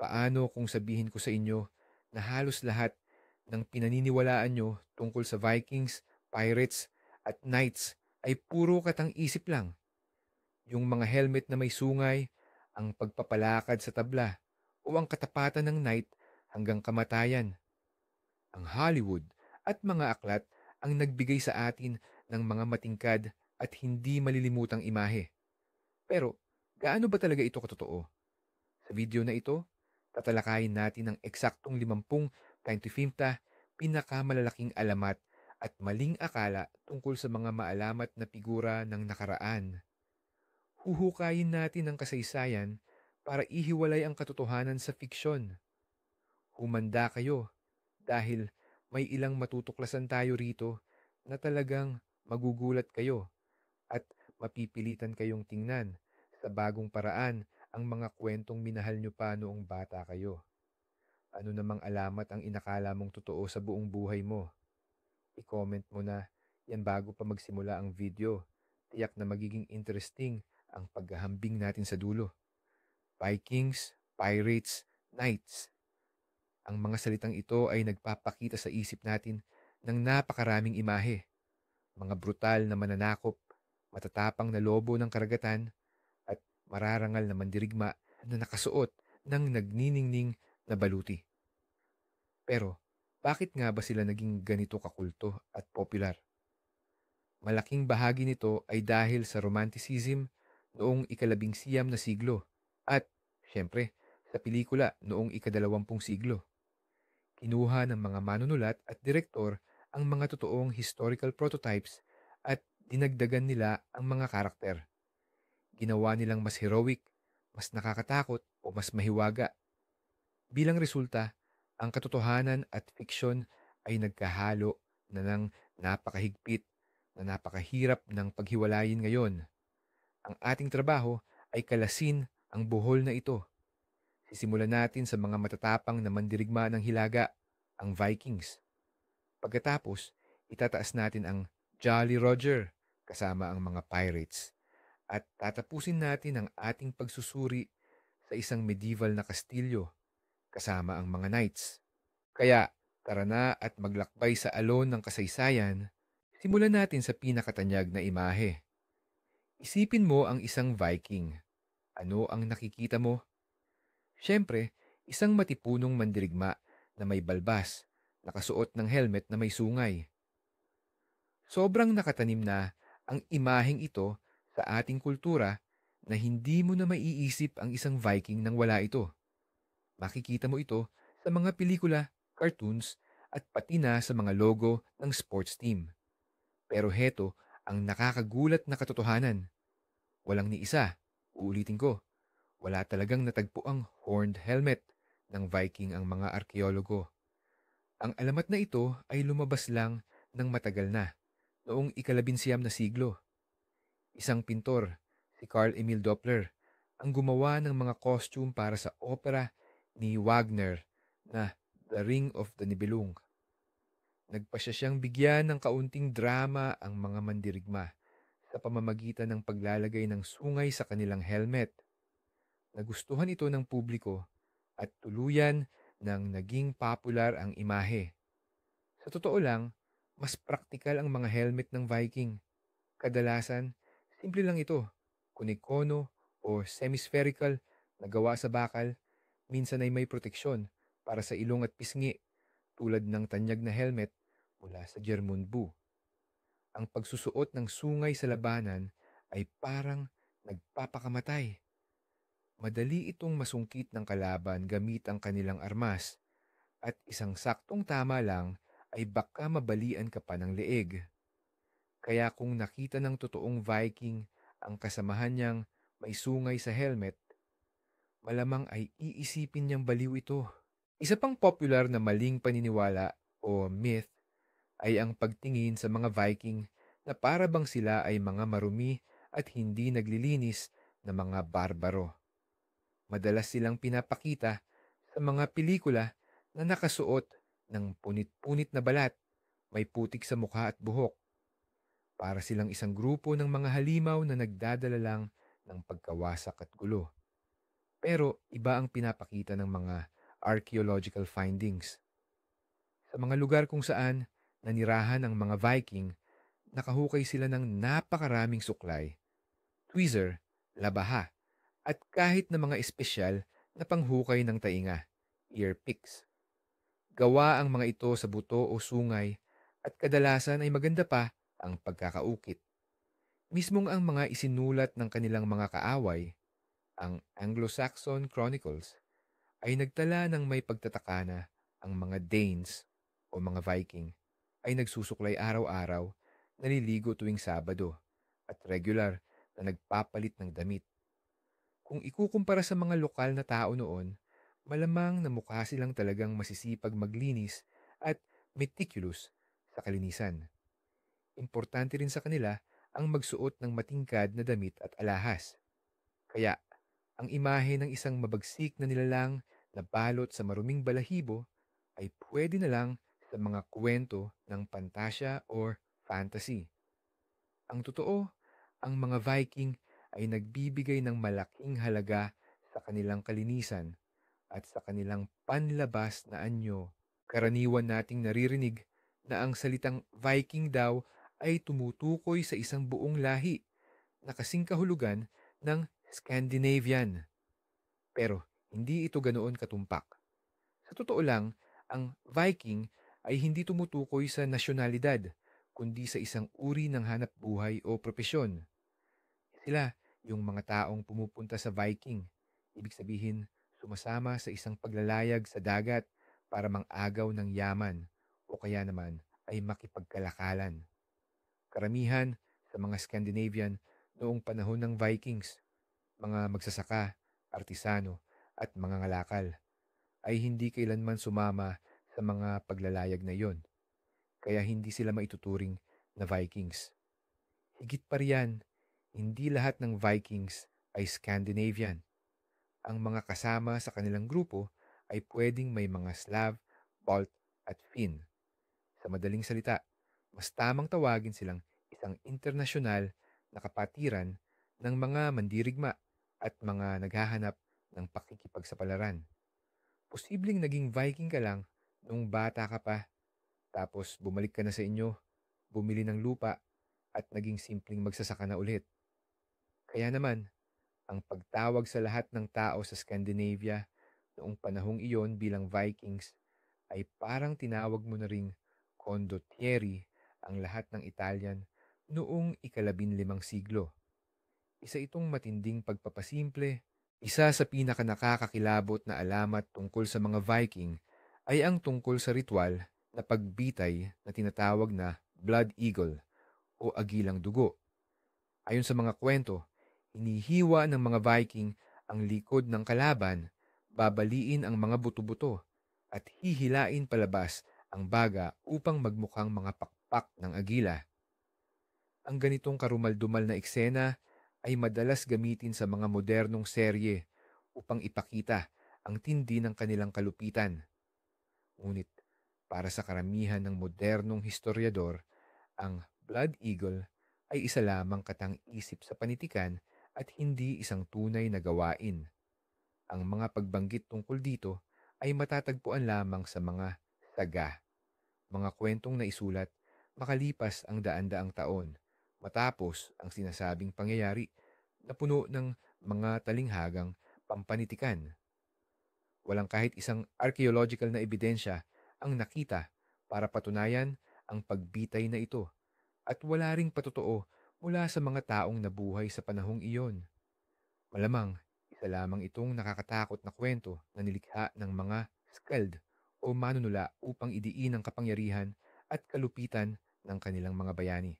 Paano kung sabihin ko sa inyo na halos lahat ng pinaniniwalaan nyo tungkol sa Vikings, Pirates, at Knights ay puro katang-isip lang? Yung mga helmet na may sungay, ang pagpapalakad sa tabla, o ang katapatan ng knight hanggang kamatayan. Ang Hollywood at mga aklat ang nagbigay sa atin ng mga matingkad at hindi malilimutang imahe. Pero, gaano ba talaga ito katotoo? Sa video na ito, tatalakayin natin ang eksaktong 50 pinakamalalaking alamat at maling akala tungkol sa mga maalamat na figura ng nakaraan. Huhukayin natin ang kasaysayan para ihiwalay ang katotohanan sa fiksyon. Humanda kayo dahil may ilang matutuklasan tayo rito na talagang magugulat kayo at mapipilitan kayong tingnan sa bagong paraan ang mga kwentong minahal nyo pa noong bata kayo. Ano namang alamat ang inakala mong totoo sa buong buhay mo? I-comment mo na yan bago pa magsimula ang video. Tiyak na magiging interesting ang paghahambing natin sa dulo. Vikings, Pirates, Knights. Ang mga salitang ito ay nagpapakita sa isip natin ng napakaraming imahe. Mga brutal na mananakop, matatapang na lobo ng karagatan, at mararangal na mandirigma na nakasuot ng nagniningning na baluti. Pero, bakit nga ba sila naging ganito kakulto at popular? Malaking bahagi nito ay dahil sa Romanticism noong ika-19 na siglo at, syempre, sa pelikula noong ika-20 siglo. Kinuha ng mga manunulat at direktor ang mga totoong historical prototypes at dinagdagan nila ang mga karakter. Ginawa nilang mas heroic, mas nakakatakot o mas mahiwaga. Bilang resulta, ang katotohanan at fiksyon ay nagkahalo na ng napakahigpit na napakahirap ng paghiwalayin ngayon. Ang ating trabaho ay kalasin ang buhol na ito. Sisimulan natin sa mga matatapang na mandirigma ng Hilaga, ang Vikings. Pagkatapos, itataas natin ang Jolly Roger kasama ang mga pirates. At tatapusin natin ang ating pagsusuri sa isang medieval na kastilyo kasama ang mga knights. Kaya, tara na at maglakbay sa alon ng kasaysayan. Simulan natin sa pinakatanyag na imahe. Isipin mo ang isang Viking. Ano ang nakikita mo? Siyempre, isang matipunong mandirigma na may balbas, nakasuot ng helmet na may sungay. Sobrang nakatanim na ang imaheng ito sa ating kultura na hindi mo na maiisip ang isang Viking nang wala ito. Makikita mo ito sa mga pelikula, cartoons, at pati na sa mga logo ng sports team. Pero heto ang nakakagulat na katotohanan. Walang ni isa, uulitin ko, wala talagang natagpuang horned helmet ng Viking ang mga arkeologo. Ang alamat na ito ay lumabas lang ng matagal na, noong ika-19 na siglo. Isang pintor, si Carl Emil Doppler, ang gumawa ng mga costume para sa opera ni Wagner na The Ring of the Nibelung. Nagpasya siyang bigyan ng kaunting drama ang mga mandirigma sa pamamagitan ng paglalagay ng sungay sa kanilang helmet. Nagustuhan ito ng publiko at tuluyan nang naging popular ang imahe. Sa totoo lang, mas praktikal ang mga helmet ng Viking. Kadalasan, simple lang ito, kunikono o semispherical na gawa sa bakal, minsan ay may proteksyon para sa ilong at pisngi tulad ng tanyag na helmet mula sa German Boo. Ang pagsusuot ng sungay sa labanan ay parang nagpapakamatay. Madali itong masungkit ng kalaban gamit ang kanilang armas at isang saktong tama lang ay baka mabalian ka pa ng leeg. Kaya kung nakita ng totoong Viking ang kasamahan niyang may sungay sa helmet, malamang ay iisipin niyang baliw ito. Isa pang popular na maling paniniwala o myth ay ang pagtingin sa mga Viking na para bang sila ay mga marumi at hindi naglilinis na mga barbaro. Madalas silang pinapakita sa mga pelikula na nakasuot ng punit-punit na balat, may putik sa mukha at buhok. Para silang isang grupo ng mga halimaw na nagdadala lang ng pagkawasak at gulo. Pero iba ang pinapakita ng mga archaeological findings. Sa mga lugar kung saan nanirahan ang mga Viking, nakahukay sila ng napakaraming suklay, tweezer, labaha, at kahit na mga espesyal na panghukay ng tainga, ear picks. Gawa ang mga ito sa buto o sungay at kadalasan ay maganda pa ang pagkakaukit. Mismong ang mga isinulat ng kanilang mga kaaway, ang Anglo-Saxon Chronicles, ay nagtala ng may pagtataka na ang mga Danes o mga Viking ay nagsusuklay araw-araw, naliligo tuwing Sabado, at regular na nagpapalit ng damit. Kung ikukumpara sa mga lokal na tao noon, malamang na mukha silang talagang masisipag maglinis at meticulous sa kalinisan. Importante rin sa kanila ang magsuot ng matingkad na damit at alahas. Kaya, ang imahe ng isang mabagsik na nilalang na balot sa maruming balahibo ay pwede na lang sa mga kwento ng pantasya or fantasy. Ang totoo, ang mga Viking ay nagbibigay ng malaking halaga sa kanilang kalinisan at sa kanilang panlabas na anyo. Karaniwan nating naririnig na ang salitang Viking daw ay tumutukoy sa isang buong lahi na kasing kahulugan ng Scandinavian. Pero hindi ito ganoon katumpak. Sa totoo lang, ang Viking ay hindi tumutukoy sa nasyonalidad, kundi sa isang uri ng hanap buhay o propesyon. Sila yung mga taong pumupunta sa Viking. Ibig sabihin, sumasama sa isang paglalayag sa dagat para mang-agaw ng yaman o kaya naman ay makipagkalakalan. Karamihan sa mga Scandinavian noong panahon ng Vikings, mga magsasaka, artisano at mga ngalakal ay hindi kailanman sumama sa mga paglalayag na iyon. Kaya hindi sila maituturing na Vikings. Higit pa riyan, hindi lahat ng Vikings ay Scandinavian. Ang mga kasama sa kanilang grupo ay pwedeng may mga Slav, Balt at Finn. Sa madaling salita, mas tamang tawagin silang isang internasyonal na kapatiran ng mga mandirigma at mga naghahanap ng pakikipagsapalaran. Posibleng naging Viking ka lang nung bata ka pa, tapos bumalik ka na sa inyo, bumili ng lupa, at naging simpleng magsasaka na ulit. Kaya naman, ang pagtawag sa lahat ng tao sa Scandinavia noong panahong iyon bilang Vikings ay parang tinawag mo na ring condottieri ang lahat ng Italian noong ika-15 siglo. Isa itong matinding pagpapasimple. Isa sa pinakanakakakilabot na alamat tungkol sa mga Viking ay ang tungkol sa ritual na pagbitay na tinatawag na Blood Eagle o agilang dugo. Ayon sa mga kwento, hinihiwa ng mga Viking ang likod ng kalaban, babaliin ang mga buto-buto, at hihilain palabas ang baga upang magmukhang mga pakpak ng agila. Ang ganitong karumal-dumal na eksena ay madalas gamitin sa mga modernong serye upang ipakita ang tindi ng kanilang kalupitan. Ngunit para sa karamihan ng modernong historiador, ang Blood Eagle ay isa lamang katang-isip sa panitikan at hindi isang tunay na gawain. Ang mga pagbanggit tungkol dito ay matatagpuan lamang sa mga saga, mga kwentong naisulat makalipas ang daan-daang taon matapos ang sinasabing pangyayari na puno ng mga talinghagang pampanitikan. Walang kahit isang archaeological na ebidensya ang nakita para patunayan ang pagbitay na ito at wala ring patotoo mula sa mga taong nabuhay sa panahong iyon. Malamang, isa lamang itong nakakatakot na kwento na nilikha ng mga skald o manunula upang idiin ang kapangyarihan at kalupitan ng kanilang mga bayani.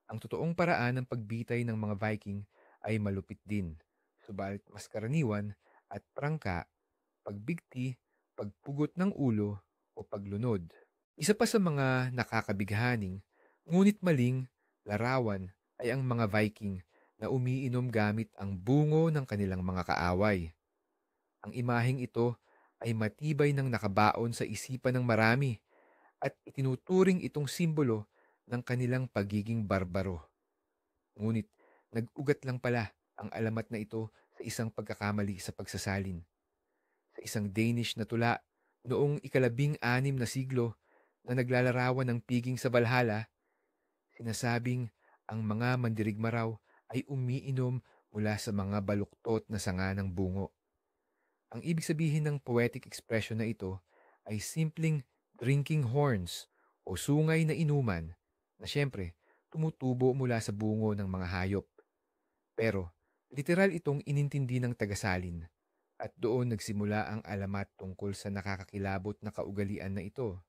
Ang totoong paraan ng pagbitay ng mga Viking ay malupit din, subalit mas karaniwan at prangka, pagbigti, pagpugot ng ulo o paglunod. Isa pa sa mga nakakabighaning, ngunit maling larawan ay ang mga Viking na umiinom gamit ang bungo ng kanilang mga kaaway. Ang imaheng ito ay matibay ng nakabaon sa isipan ng marami at itinuturing itong simbolo ng kanilang pagiging barbaro. Ngunit nag-ugat lang pala ang alamat na ito sa isang pagkakamali sa pagsasalin. Sa isang Danish na tula noong ika-16 na siglo na naglalarawan ng piging sa Valhalla, sinasabing ang mga mandirigma raw ay umiinom mula sa mga baluktot na sanga ng bungo. Ang ibig sabihin ng poetic expression na ito ay simpleng drinking horns o sungay na inuman na siyempre tumutubo mula sa bungo ng mga hayop. Pero literal itong inintindi ng tagasalin at doon nagsimula ang alamat tungkol sa nakakakilabot na kaugalian na ito.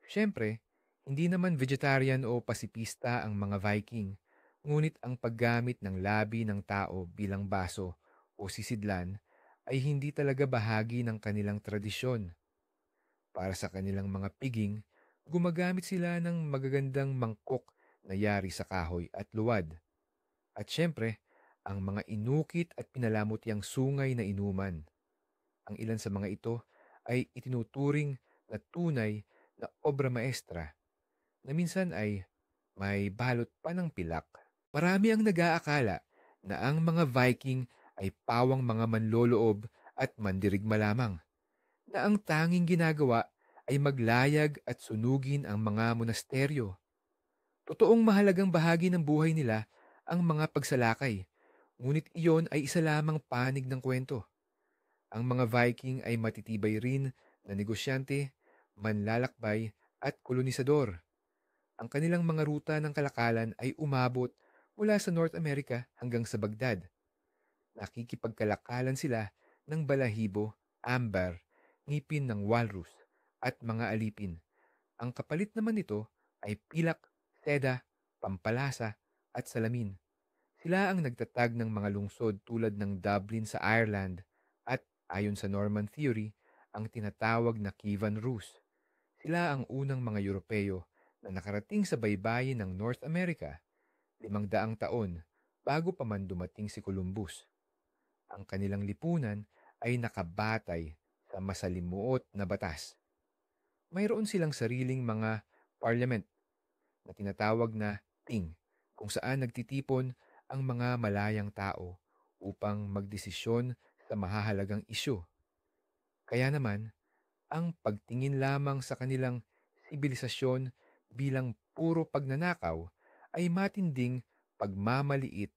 Siyempre, hindi naman vegetarian o pasipista ang mga Viking, ngunit ang paggamit ng labi ng tao bilang baso o sisidlan ay hindi talaga bahagi ng kanilang tradisyon. Para sa kanilang mga piging, gumagamit sila ng magagandang mangkok na yari sa kahoy at luwad. At siyempre, ang mga inukit at pinalamutyang sungay na inuman. Ang ilan sa mga ito ay itinuturing na tunay na obra maestra na minsan ay may balot pa ng pilak. Marami ang nag-aakala na ang mga Viking ay pawang mga manloloob at mandirigma lamang, na ang tanging ginagawa ay maglayag at sunugin ang mga monasteryo. Totoong mahalagang bahagi ng buhay nila ang mga pagsalakay, ngunit iyon ay isa lamang panig ng kwento. Ang mga Viking ay matitibay rin na negosyante, manlalakbay at kolonisador. Ang kanilang mga ruta ng kalakalan ay umabot mula sa North America hanggang sa Baghdad. Nakikipagkalakalan sila ng balahibo, amber, ngipin ng walrus at mga alipin. Ang kapalit naman nito ay pilak, seda, pampalasa at salamin. Sila ang nagtatag ng mga lungsod tulad ng Dublin sa Ireland at ayon sa Norman theory, ang tinatawag na Kievan Rus. Sila ang unang mga Europeo na nakarating sa baybayin ng North America 500 taon bago pa man dumating si Columbus. Ang kanilang lipunan ay nakabatay sa masalimuot na batas. Mayroon silang sariling mga parliament na tinatawag na ting, kung saan nagtitipon ang mga malayang tao upang magdesisyon sa mahahalagang isyu. Kaya naman, ang pagtingin lamang sa kanilang sibilisasyon bilang puro pagnanakaw ay matinding pagmamaliit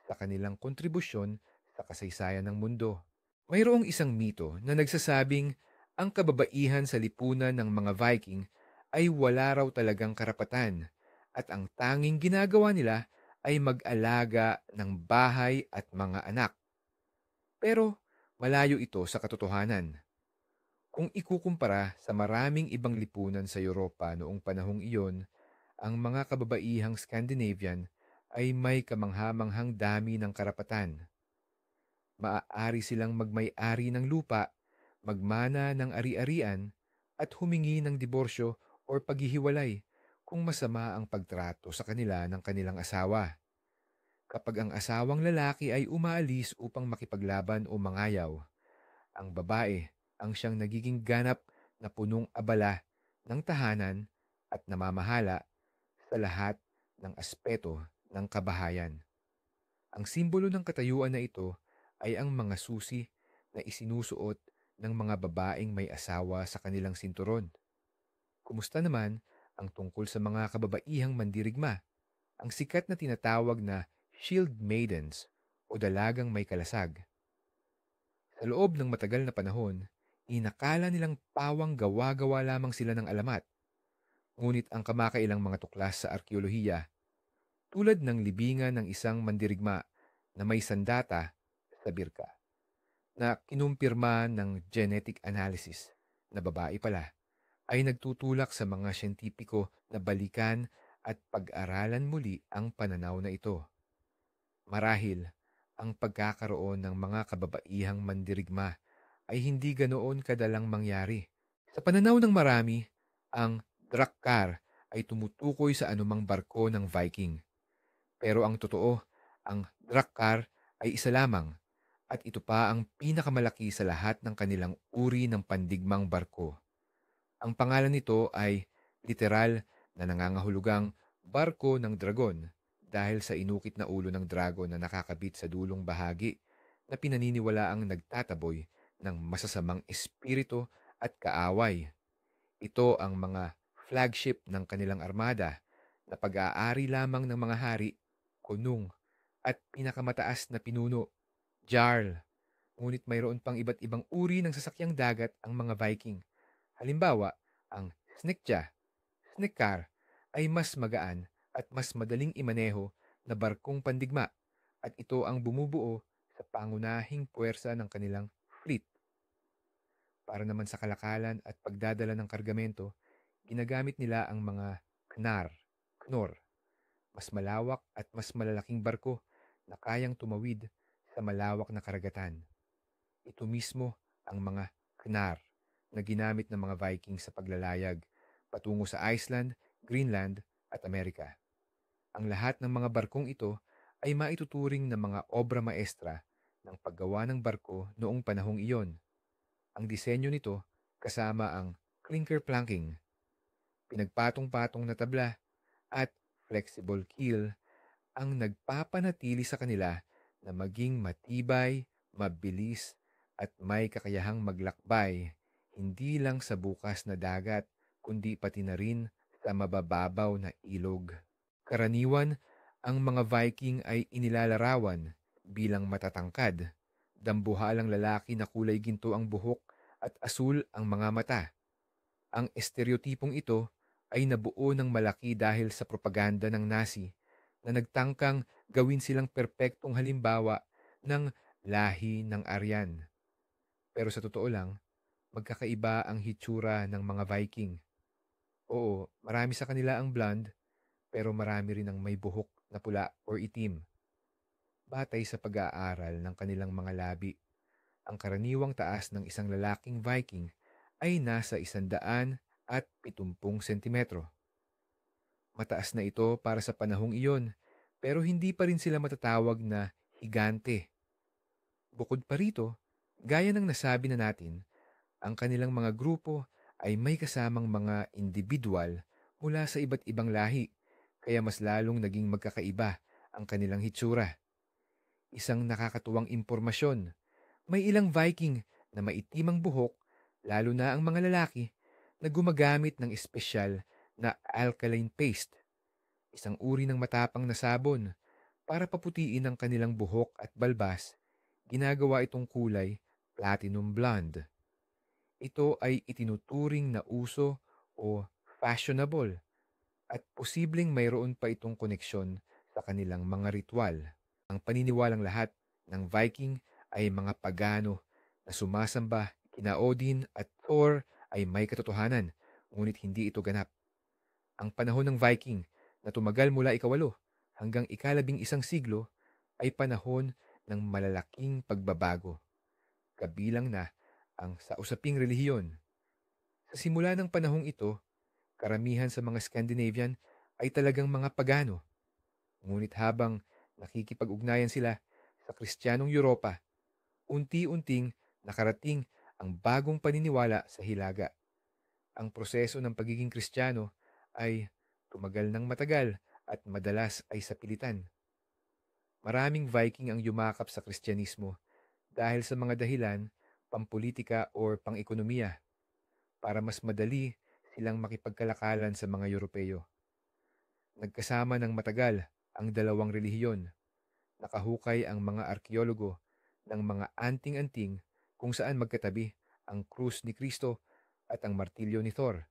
sa kanilang kontribusyon sa kasaysayan ng mundo. Mayroong isang mito na nagsasabing ang kababaihan sa lipunan ng mga Viking ay wala raw talagang karapatan at ang tanging ginagawa nila ay mag-alaga ng bahay at mga anak. Pero malayo ito sa katotohanan. Kung ikukumpara sa maraming ibang lipunan sa Europa noong panahong iyon, ang mga kababaihang Scandinavian ay may kamanghamanghang dami ng karapatan. Maaari silang magmay-ari ng lupa, magmana ng ari-arian, at humingi ng diborsyo o paghihiwalay kung masama ang pagtrato sa kanila ng kanilang asawa. Kapag ang asawang lalaki ay umaalis upang makipaglaban o mangayaw, ang babae ang siyang nagiging ganap na punong abala ng tahanan at namamahala sa lahat ng aspeto ng kabahayan. Ang simbolo ng katayuan na ito ay ang mga susi na isinusuot ng mga babaeng may asawa sa kanilang sinturon. Kumusta naman ang tungkol sa mga kababaihang mandirigma, ang sikat na tinatawag na shield maidens o dalagang may kalasag? Sa loob ng matagal na panahon, inakala nilang pawang gawa-gawa lamang sila ng alamat. Ngunit ang kamakailang mga tuklas sa arkeolohiya, tulad ng libingan ng isang mandirigma na may sandata sa birka, na kinumpirma ng genetic analysis na babae pala, ay nagtutulak sa mga siyentipiko na balikan at pag-aralan muli ang pananaw na ito. Marahil, ang pagkakaroon ng mga kababaihang mandirigma ay hindi ganoon kadalang mangyari. Sa pananaw ng marami, ang Drakkar ay tumutukoy sa anumang barko ng Viking. Pero ang totoo, ang Drakkar ay isa lamang at ito pa ang pinakamalaki sa lahat ng kanilang uri ng pandigmang barko. Ang pangalan nito ay literal na nangangahulugang barko ng dragon dahil sa inukit na ulo ng dragon na nakakabit sa dulong bahagi na pinaniniwalaang nagtataboy ng masasamang espiritu at kaaway. Ito ang mga flagship ng kanilang armada na pag-aari lamang ng mga hari, kunung, at pinakamataas na pinuno, Jarl. Ngunit mayroon pang iba't ibang uri ng sasakyang dagat ang mga Viking. Halimbawa, ang Snekja, Snekkar ay mas magaan at mas madaling imaneho na barkong pandigma at ito ang bumubuo sa pangunahing puwersa ng kanilang fleet. Para naman sa kalakalan at pagdadala ng kargamento, ginagamit nila ang mga Knor, mas malawak at mas malalaking barko na kayang tumawid sa malawak na karagatan. Ito mismo ang mga Knar na ginamit ng mga Viking sa paglalayag patungo sa Iceland, Greenland at Amerika. Ang lahat ng mga barkong ito ay maituturing na mga obra maestra ng paggawa ng barko noong panahong iyon. Ang disenyo nito kasama ang clinker planking, pinagpatong-patong na tabla at flexible keel ang nagpapanatili sa kanila na maging matibay, mabilis at may kakayahang maglakbay hindi lang sa bukas na dagat kundi pati na rin sa mabababaw na ilog. Karaniwan, ang mga Viking ay inilalarawan bilang matatangkad, dambuhalang lalaki na kulay ginto ang buhok at asul ang mga mata. Ang estereotipong ito ay nabuo ng malaki dahil sa propaganda ng Nazi na nagtangkang gawin silang perpektong halimbawa ng lahi ng Aryan. Pero sa totoo lang, magkakaiba ang hitsura ng mga Viking. Oo, marami sa kanila ang blonde, pero marami rin ang may buhok na pula or itim. Batay sa pag-aaral ng kanilang mga labi, ang karaniwang taas ng isang lalaking Viking ay nasa 170 sentimetro. Mataas na ito para sa panahong iyon, pero hindi pa rin sila matatawag na higante. Bukod pa rito, gaya ng nasabi na natin, ang kanilang mga grupo ay may kasamang mga individual mula sa iba't ibang lahi, kaya mas lalong naging magkakaiba ang kanilang hitsura. Isang nakakatuwang impormasyon, may ilang Viking na maitim ang buhok, lalo na ang mga lalaki, na gumagamit ng espesyal na alkaline paste, isang uri ng matapang na sabon, para paputiin ang kanilang buhok at balbas. Ginagawa itong kulay platinum blonde. Ito ay itinuturing na uso o fashionable at posibleng mayroon pa itong koneksyon sa kanilang mga ritual. Ang paniniwalang lahat ng Viking ay mga pagano na sumasamba kina Odin at Thor ay may katotohanan, ngunit hindi ito ganap. Ang panahon ng Viking na tumagal mula ika-8 hanggang ika-11 siglo ay panahon ng malalaking pagbabago, kabilang na ang sa usaping relihiyon. Sa simula ng panahong ito, karamihan sa mga Scandinavian ay talagang mga pagano. Ngunit habang nakikipag-ugnayan sila sa Kristiyanong Europa, unti-unting nakarating ang bagong paniniwala sa Hilaga. Ang proseso ng pagiging Kristiyano ay tumagal ng matagal at madalas ay sa pilitan. Maraming Viking ang yumakap sa Kristyanismo dahil sa mga dahilan, pampolitika o pang-ekonomiya, para mas madali silang makipagkalakalan sa mga Europeo. Nagkasama ng matagal ang dalawang relihiyon. Nakahukay ang mga arkeologo ng mga anting-anting kung saan magkatabi ang krus ni Kristo at ang martilyo ni Thor.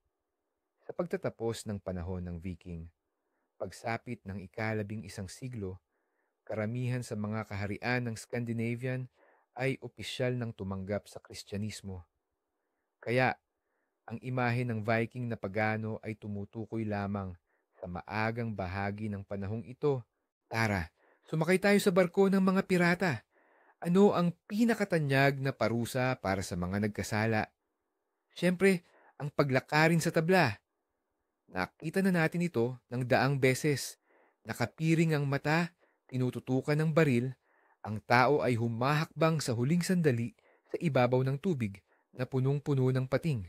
Sa pagtatapos ng panahon ng Viking, pagsapit ng ika-11 siglo, karamihan sa mga kaharian ng Scandinavian ay opisyal ng tumanggap sa Kristyanismo. Kaya, ang imahe ng Viking na pagano ay tumutukoy lamang sa maagang bahagi ng panahong ito. Tara, sumakay tayo sa barko ng mga pirata. Ano ang pinakatanyag na parusa para sa mga nagkasala? Siyempre, ang paglakarin sa tabla. Nakita na natin ito ng daang beses. Nakapiring ang mata, tinututukan ng baril, ang tao ay humahakbang sa huling sandali sa ibabaw ng tubig na punong-puno ng pating.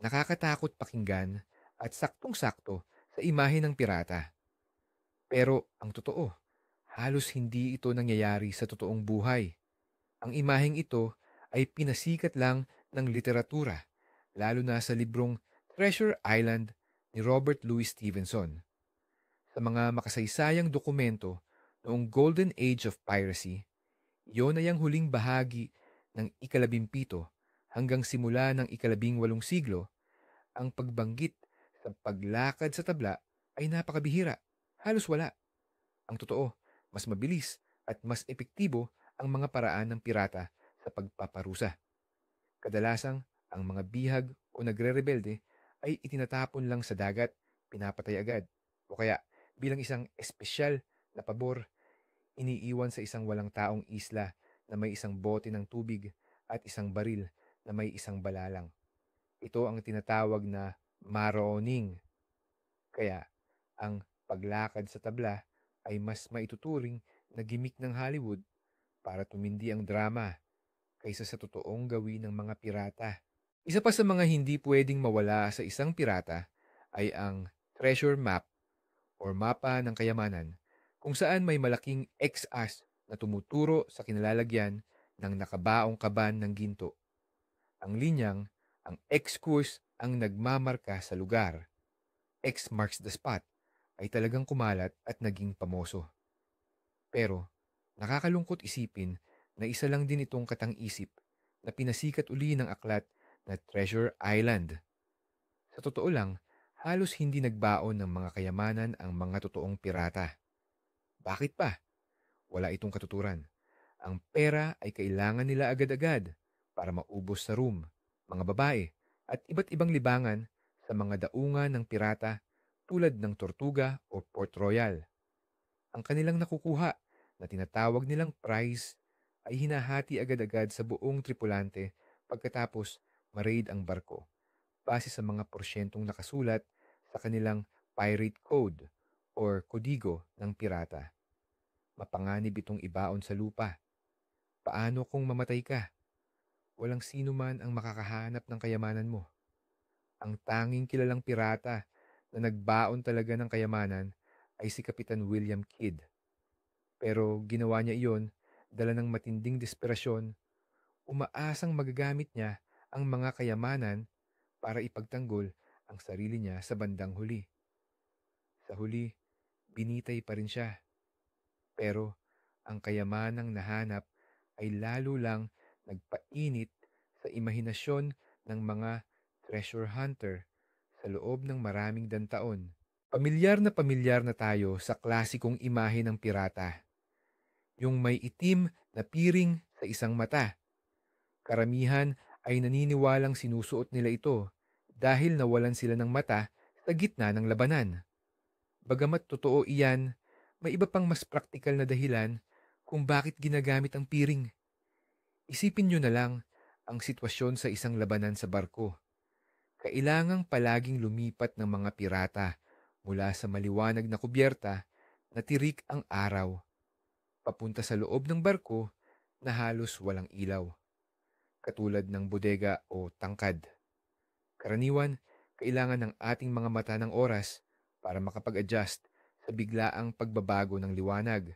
Nakakatakot pakinggan at saktong-sakto sa imahe ng pirata. Pero ang totoo, halos hindi ito nangyayari sa totoong buhay. Ang imaheng ito ay pinasikat lang ng literatura, lalo na sa librong Treasure Island ni Robert Louis Stevenson. Sa mga makasaysayang dokumento noong Golden Age of Piracy, iyon ay ang huling bahagi ng ikalabimpito hanggang simula ng ikalabing-walong siglo. Ang pagbanggit sa paglakad sa tabla ay napakabihira, halos wala. Ang totoo, mas mabilis at mas epektibo ang mga paraan ng pirata sa pagpaparusa. Kadalasang ang mga bihag o nagre-rebelde ay itinatapon lang sa dagat, pinapatay agad, o kaya bilang isang espesyal na pabor, iniiwan sa isang walang taong isla na may isang bote ng tubig at isang baril na may isang balalang. Ito ang tinatawag na maroning. Kaya ang paglakad sa tabla ay mas maituturing na gimmick ng Hollywood para tumindi ang drama kaysa sa totoong gawin ng mga pirata. Isa pa sa mga hindi pwedeng mawala sa isang pirata ay ang treasure map or mapa ng kayamanan, kung saan may malaking X-as na tumuturo sa kinalalagyan ng nakabaong kaban ng ginto. Ang linyang, ang X-course ang nagmamarka sa lugar. X marks the spot ay talagang kumalat at naging pamoso. Pero nakakalungkot isipin na isa lang din itong katang-isip na pinasikat uli ng aklat na Treasure Island. Sa totoo lang, halos hindi nagbaon ng mga kayamanan ang mga totoong pirata. Bakit pa? Wala itong katuturan. Ang pera ay kailangan nila agad-agad para maubos sa room, mga babae, at iba't ibang libangan sa mga daungan ng pirata tulad ng Tortuga o Port Royal. Ang kanilang nakukuha na tinatawag nilang prize ay hinahati agad-agad sa buong tripulante pagkatapos ma-raid ang barko base sa mga porsyentong nakasulat sa kanilang pirate code or kodigo ng pirata. Mapanganib itong ibaon sa lupa. Paano kung mamatay ka? Walang sino man ang makakahanap ng kayamanan mo. Ang tanging kilalang pirata na nagbaon talaga ng kayamanan ay si Kapitan William Kidd. Pero ginawa niya iyon dala ng matinding desperasyon, umaasang magagamit niya ang mga kayamanan para ipagtanggol ang sarili niya sa bandang huli. Sa huli, binitay pa rin siya. Pero ang kayamanang nahanap ay lalo lang nagpainit sa imahinasyon ng mga treasure hunter sa loob ng maraming dantaon. Pamilyar na tayo sa klasikong imahe ng pirata. Yung may itim na piring sa isang mata. Karamihan ay naniniwalang sinusuot nila ito dahil nawalan sila ng mata sa gitna ng labanan. Bagamat totoo iyan, may iba pang mas praktikal na dahilan kung bakit ginagamit ang piring. Isipin nyo na lang ang sitwasyon sa isang labanan sa barko. Kailangang palaging lumipat ng mga pirata mula sa maliwanag na kubyerta na tirik ang araw, papunta sa loob ng barko na halos walang ilaw, katulad ng bodega o tangkad. Karaniwan, kailangan ng ating mga mata ng oras para makapag-adjust sa biglaang pagbabago ng liwanag.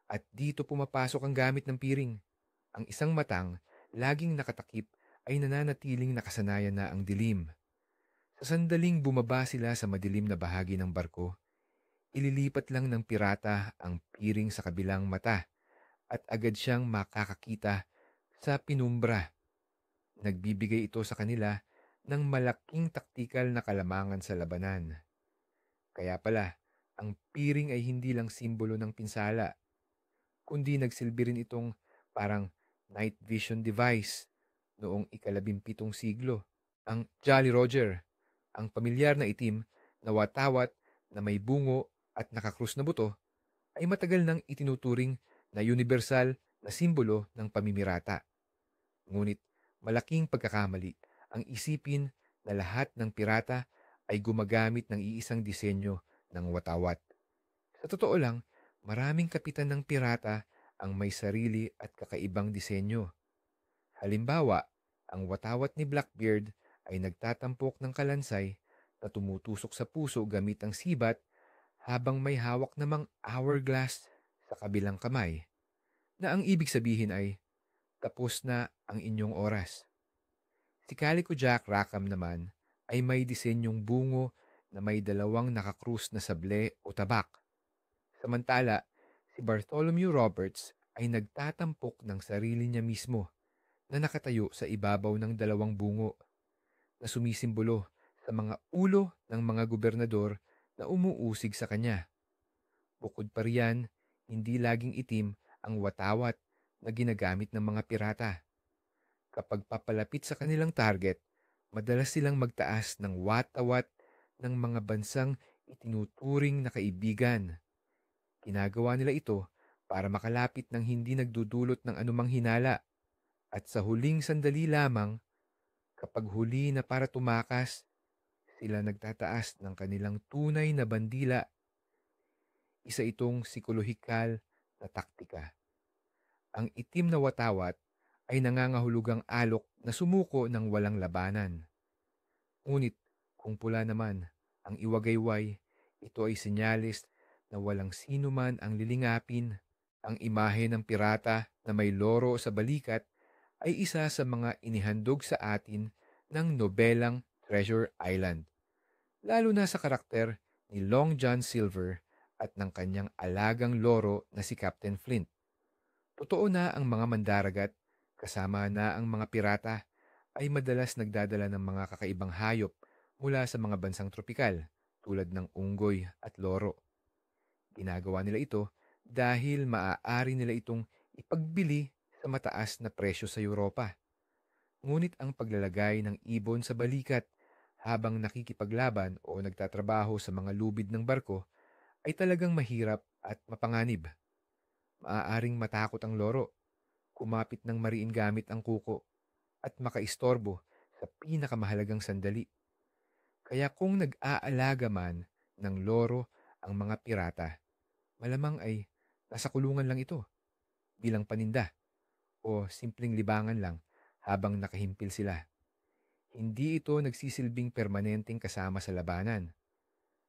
At dito pumapasok ang gamit ng piring. Ang isang matang, laging nakatakip, ay nananatiling nakasanayan na ang dilim. Sa sandaling bumaba sila sa madilim na bahagi ng barko, ililipat lang ng pirata ang piring sa kabilang mata at agad siyang makakakita sa pinumbra. Nagbibigay ito sa kanila ng malaking taktikal na kalamangan sa labanan. Kaya pala, ang piring ay hindi lang simbolo ng pinsala, kundi nagsilbi rin itong parang night vision device noong ikalabimpitong siglo. Ang Jolly Roger, ang pamilyar na itim na watawat na may bungo at nakakrus na buto, ay matagal nang itinuturing na universal na simbolo ng pamimirata. Ngunit malaking pagkakamali ang isipin na lahat ng pirata ay gumagamit ng iisang disenyo ng watawat. Sa totoo lang, maraming kapitan ng pirata ang may sarili at kakaibang disenyo. Halimbawa, ang watawat ni Blackbeard ay nagtatampok ng kalansay na tumutusok sa puso gamit ang sibat habang may hawak namang hourglass sa kabilang kamay, na ang ibig sabihin ay tapos na ang inyong oras. Si Calico Jack Rackham naman ay may disenyong bungo na may dalawang nakakrus na sable o tabak. Samantala, si Bartholomew Roberts ay nagtatampok ng sarili niya mismo na nakatayo sa ibabaw ng dalawang bungo na sumisimbolo sa mga ulo ng mga gobernador na umuusig sa kanya. Bukod pa riyan, hindi laging itim ang watawat na ginagamit ng mga pirata. Kapag papalapit sa kanilang target, madalas silang magtaas ng watawat ng mga bansang itinuturing na kaibigan. Ginagawa nila ito para makalapit ng hindi nagdudulot ng anumang hinala. At sa huling sandali lamang, kapag huli na para tumakas, sila nagtataas ng kanilang tunay na bandila. Isa itong psikolohikal na taktika. Ang itim na watawat ay nangangahulugang alok na sumuko ng walang labanan. Ngunit kung pula naman ang iwagayway, ito ay senyales na walang sino man ang lilingapin. Ang imahe ng pirata na may loro sa balikat ay isa sa mga inihandog sa atin ng nobelang Treasure Island, lalo na sa karakter ni Long John Silver at ng kanyang alagang loro na si Captain Flint. Totoo na ang mga mandaragat, kasama na ang mga pirata, ay madalas nagdadala ng mga kakaibang hayop mula sa mga bansang tropikal tulad ng unggoy at loro. Ginagawa nila ito dahil maaari nila itong ipagbili sa mataas na presyo sa Europa. Ngunit ang paglalagay ng ibon sa balikat habang nakikipaglaban o nagtatrabaho sa mga lubid ng barko ay talagang mahirap at mapanganib. Maaaring matakot ang loro, kumapit ng mariin gamit ang kuko, at makaistorbo sa pinakamahalagang sandali. Kaya kung nag-aalaga man ng loro ang mga pirata, malamang ay nasa kulungan lang ito, bilang paninda, o simpleng libangan lang habang nakahimpil sila. Hindi ito nagsisilbing permanenteng kasama sa labanan.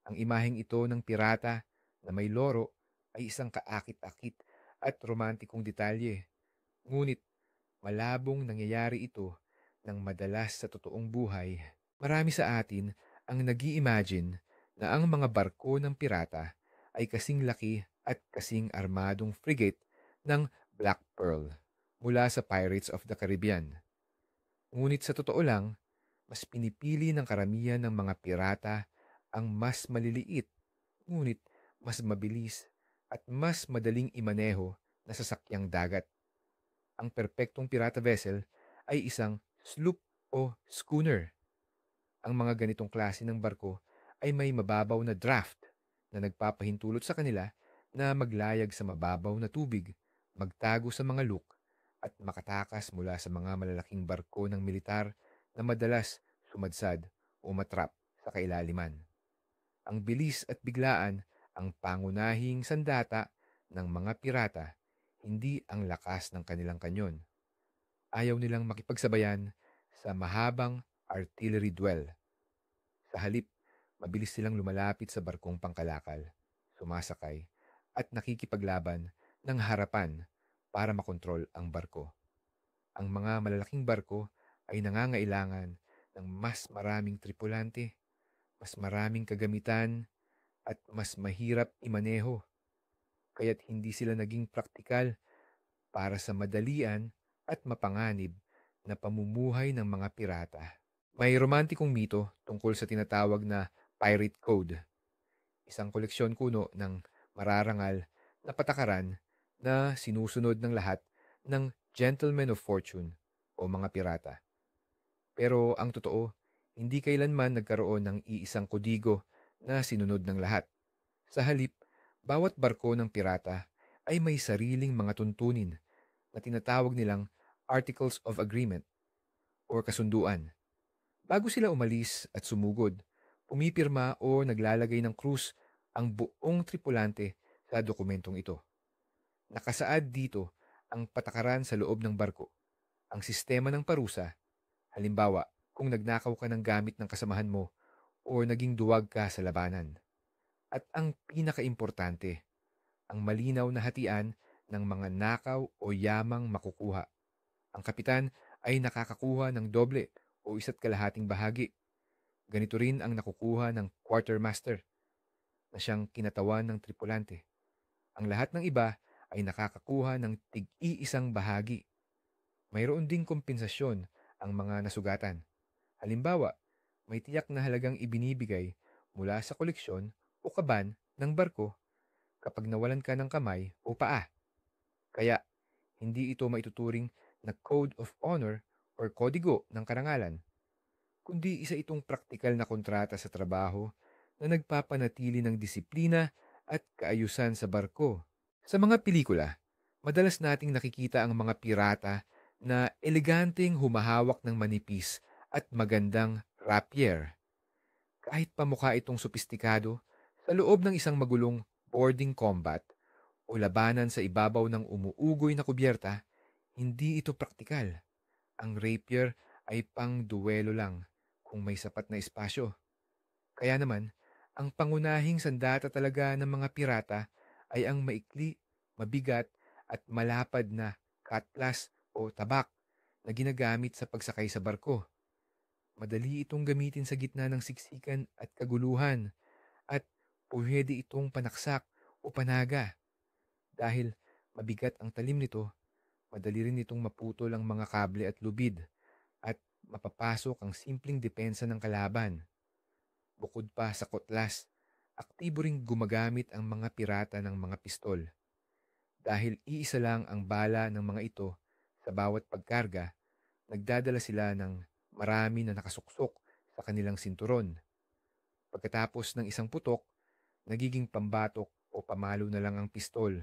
Ang imaheng ito ng pirata na may loro ay isang kaakit-akit at romantikong detalye. Ngunit malabong nangyayari ito ng madalas sa totoong buhay. Marami sa atin ang nag-i-imagine na ang mga barko ng pirata ay kasing laki at kasing armadong frigate ng Black Pearl mula sa Pirates of the Caribbean. Ngunit sa totoo lang, mas pinipili ng karamihan ng mga pirata ang mas maliliit, ngunit mas mabilis at mas madaling imaneho na sasakyang dagat. Ang perpektong pirata vessel ay isang sloop o schooner. Ang mga ganitong klase ng barko ay may mababaw na draft na nagpapahintulot sa kanila na maglayag sa mababaw na tubig, magtago sa mga look, at makatakas mula sa mga malalaking barko ng militar na madalas sumadsad o matrap sa kailaliman. Ang bilis at biglaan ang pangunahing sandata ng mga pirata, hindi ang lakas ng kanilang kanyon. Ayaw nilang makipagsabayan sa mahabang artillery duel. Sa halip, mabilis silang lumalapit sa barkong pangkalakal, sumasakay, at nakikipaglaban ng harapan para makontrol ang barko. Ang mga malalaking barko ay nangangailangan ng mas maraming tripulante, mas maraming kagamitan, at mas mahirap imaneho. Kaya't hindi sila naging praktikal para sa madalian at mapanganib na pamumuhay ng mga pirata. May romantikong mito tungkol sa tinatawag na Pirate Code, isang koleksyon kuno ng mararangal na patakaran na sinusunod ng lahat ng gentlemen of fortune o mga pirata. Pero ang totoo, hindi kailanman nagkaroon ng iisang kodigo na sinunod ng lahat. Sa halip, bawat barko ng pirata ay may sariling mga tuntunin na tinatawag nilang Articles of Agreement o kasunduan. Bago sila umalis at sumugod, pumipirma o naglalagay ng krus ang buong tripulante sa dokumentong ito. Nakasaad dito ang patakaran sa loob ng barko, ang sistema ng parusa, halimbawa kung nagnakaw ka ng gamit ng kasamahan mo o naging duwag ka sa labanan. At ang pinakaimportante, ang malinaw na hatian ng mga nakaw o yamang makukuha. Ang kapitan ay nakakakuha ng doble o isa't kalahating bahagi. Ganito rin ang nakukuha ng quartermaster na siyang kinatawan ng tripulante. Ang lahat ng iba ay nakakakuha ng tig-iisang bahagi. Mayroon ding kompensasyon ang mga nasugatan. Halimbawa, may tiyak na halagang ibinibigay mula sa koleksyon o kaban ng barko kapag nawalan ka ng kamay o paa. Kaya, hindi ito maituturing na code of honor or kodigo ng karangalan, kundi isa itong praktikal na kontrata sa trabaho na nagpapanatili ng disiplina at kaayusan sa barko. Sa mga pelikula, madalas nating nakikita ang mga pirata na eleganteng humahawak ng manipis at magandang rapier. Kahit pamukha itong sopistikado, sa loob ng isang magulong boarding combat o labanan sa ibabaw ng umuugoy na kubyerta, hindi ito praktikal. Ang rapier ay pang-duwelo lang kung may sapat na espasyo. Kaya naman, ang pangunahing sandata talaga ng mga pirata ay ang maikli, mabigat at malapad na cutlass o tabak na ginagamit sa pagsakay sa barko. Madali itong gamitin sa gitna ng siksikan at kaguluhan at pwede itong panaksak o panaga. Dahil mabigat ang talim nito, madali rin itong maputol ang mga kable at lubid at mapapasok ang simpleng depensa ng kalaban. Bukod pa sa kutlas, aktibo ring gumagamit ang mga pirata ng mga pistol. Dahil iisa lang ang bala ng mga ito sa bawat pagkarga, nagdadala sila ng marami na nakasuksok sa kanilang sinturon. Pagkatapos ng isang putok, nagiging pambatok o pamalo na lang ang pistol.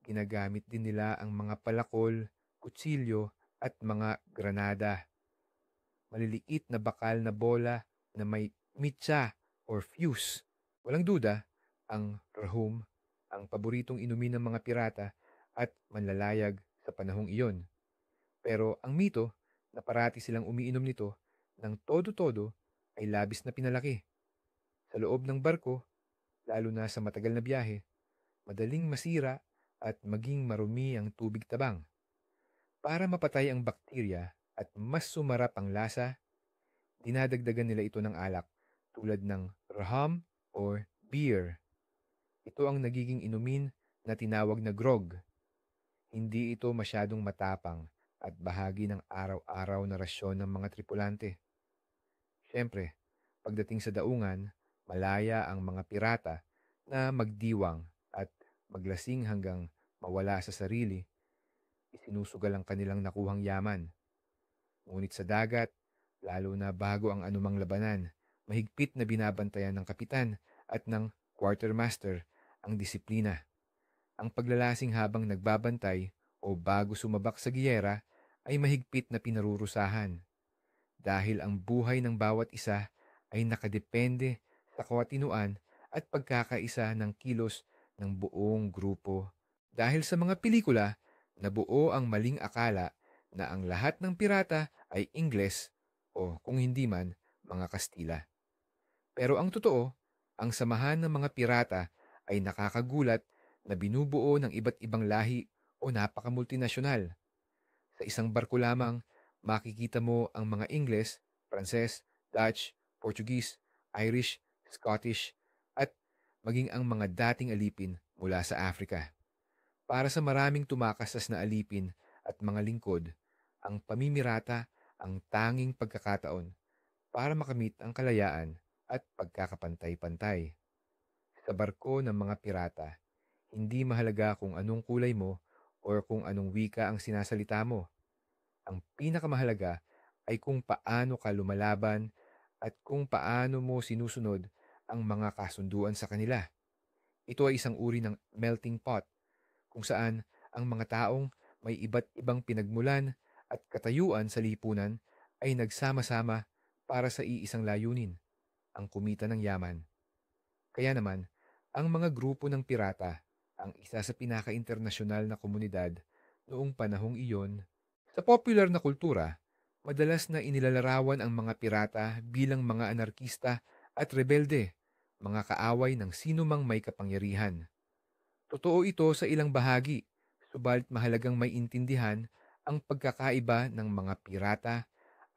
Ginagamit din nila ang mga palakol, kutsilyo at mga granada. Maliliit na bakal na bola na may mitsa or fuse. Walang duda, ang rahum, ang paboritong inumin ng mga pirata at manlalayag sa panahong iyon. Pero ang mito na parati silang umiinom nito ng todo-todo ay labis na pinalaki. Sa loob ng barko, lalo na sa matagal na biyahe, madaling masira at maging marumi ang tubig tabang. Para mapatay ang bakterya at mas sumarap ang lasa, dinadagdagan nila ito ng alak tulad ng raham or beer. Ito ang nagiging inumin na tinawag na grog. Hindi ito masyadong matapang at bahagi ng araw-araw na rasyon ng mga tripulante. Siyempre, pagdating sa daungan, malaya ang mga pirata na magdiwang at maglasing hanggang mawala sa sarili, isinusugal ang kanilang nakuhang yaman. Ngunit sa dagat, lalo na bago ang anumang labanan, mahigpit na binabantayan ng kapitan at ng quartermaster ang disiplina. Ang paglalasing habang nagbabantay o bago sumabak sa giyera ay mahigpit na pinarurusahan dahil ang buhay ng bawat isa ay nakadepende sa kawatinuan at pagkakaisa ng kilos ng buong grupo. Dahil sa mga pelikula, nabuo ang maling akala na ang lahat ng pirata ay Ingles o kung hindi man, mga Kastila. Pero ang totoo, ang samahan ng mga pirata ay nakakagulat na binubuo ng iba't ibang lahi o napakamultinasyonal. Sa isang barko lamang, makikita mo ang mga Ingles, Pranses, Dutch, Portuguese, Irish, Scottish, at maging ang mga dating alipin mula sa Africa. Para sa maraming tumakasas na alipin at mga lingkod, ang pamimirata ang tanging pagkakataon para makamit ang kalayaan at pagkakapantay-pantay. Sa barko ng mga pirata, hindi mahalaga kung anong kulay mo o kung anong wika ang sinasalita mo. Ang pinakamahalaga ay kung paano ka lumalaban at kung paano mo sinusunod ang mga kasunduan sa kanila. Ito ay isang uri ng melting pot kung saan ang mga taong may iba't ibang pinagmulan at katayuan sa lipunan ay nagsama-sama para sa iisang layunin, ang kumita ng yaman. Kaya naman, ang mga grupo ng pirata ang isa sa pinaka-internasyonal na komunidad noong panahong iyon. Sa popular na kultura, madalas na inilalarawan ang mga pirata bilang mga anarkista at rebelde, mga kaaway ng sinumang may kapangyarihan. Totoo ito sa ilang bahagi, subalit mahalagang may intindihan ang pagkakaiba ng mga pirata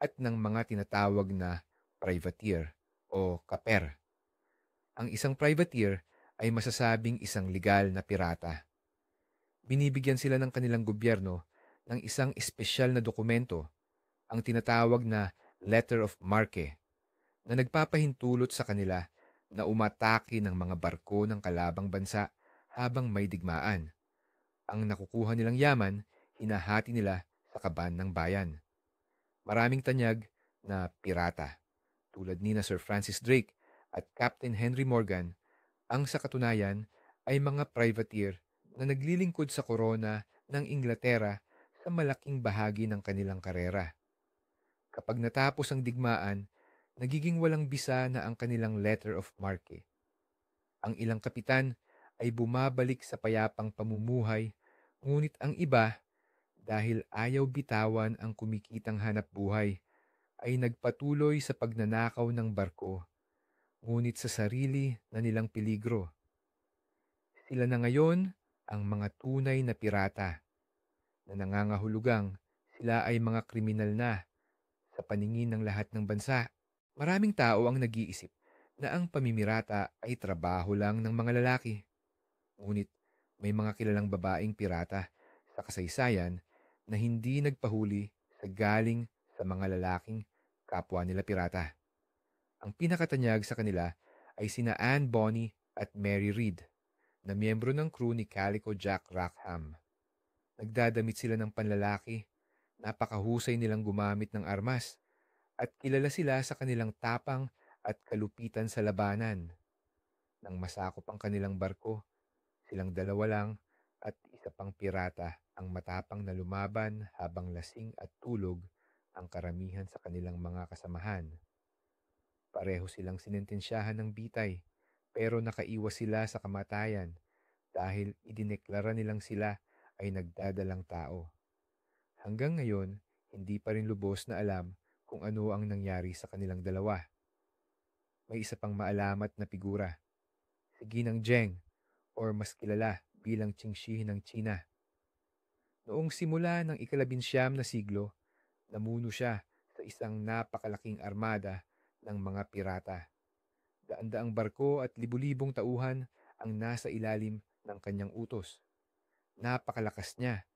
at ng mga tinatawag na privateer o kaper. Ang isang privateer ay masasabing isang legal na pirata. Binibigyan sila ng kanilang gobyerno ng isang espesyal na dokumento, ang tinatawag na Letter of Marque, na nagpapahintulot sa kanila na umatake ng mga barko ng kalabang bansa habang may digmaan. Ang nakukuha nilang yaman, hinahati nila sa kaban ng bayan. Maraming tanyag na pirata, tulad ni na Sir Francis Drake at Captain Henry Morgan, ang sa katunayan ay mga privateer na naglilingkod sa korona ng Inglaterra sa malaking bahagi ng kanilang karera. Kapag natapos ang digmaan, nagiging walang bisa na ang kanilang letter of marque. Ang ilang kapitan ay bumabalik sa payapang pamumuhay, ngunit ang iba, dahil ayaw bitawan ang kumikitang hanap buhay, ay nagpatuloy sa pagnanakaw ng barko, ngunit sa sarili na nilang peligro. Sila na ngayon ang mga tunay na pirata na nangangahulugang sila ay mga kriminal na sa paningin ng lahat ng bansa. Maraming tao ang nag-iisip na ang pamimirata ay trabaho lang ng mga lalaki. Ngunit may mga kilalang babaeng pirata sa kasaysayan na hindi nagpahuli sa galing sa mga lalaking kapwa nila pirata. Ang pinakatanyag sa kanila ay sina Anne Bonny at Mary Read, na miyembro ng crew ni Calico Jack Rackham. Nagdadamit sila ng panlalaki, napakahusay nilang gumamit ng armas, at kilala sila sa kanilang tapang at kalupitan sa labanan. Nang masakop ang kanilang barko, silang dalawa lang at isa pang pirata ang matapang na lumaban habang lasing at tulog ang karamihan sa kanilang mga kasamahan. Pareho silang sinentensyahan ng bitay, pero nakaiwas sila sa kamatayan dahil idineklara nilang sila ay nagdadalang tao. Hanggang ngayon, hindi pa rin lubos na alam kung ano ang nangyari sa kanilang dalawa. May isa pang maalamat na figura, si Ginang Zheng, or mas kilala bilang Qingxi ng China. Noong simula ng ika-19 na siglo, namuno siya sa isang napakalaking armada ng mga pirata. Daan-daang barko at libu-libong tauhan ang nasa ilalim ng kanyang utos. Napakalakas niya,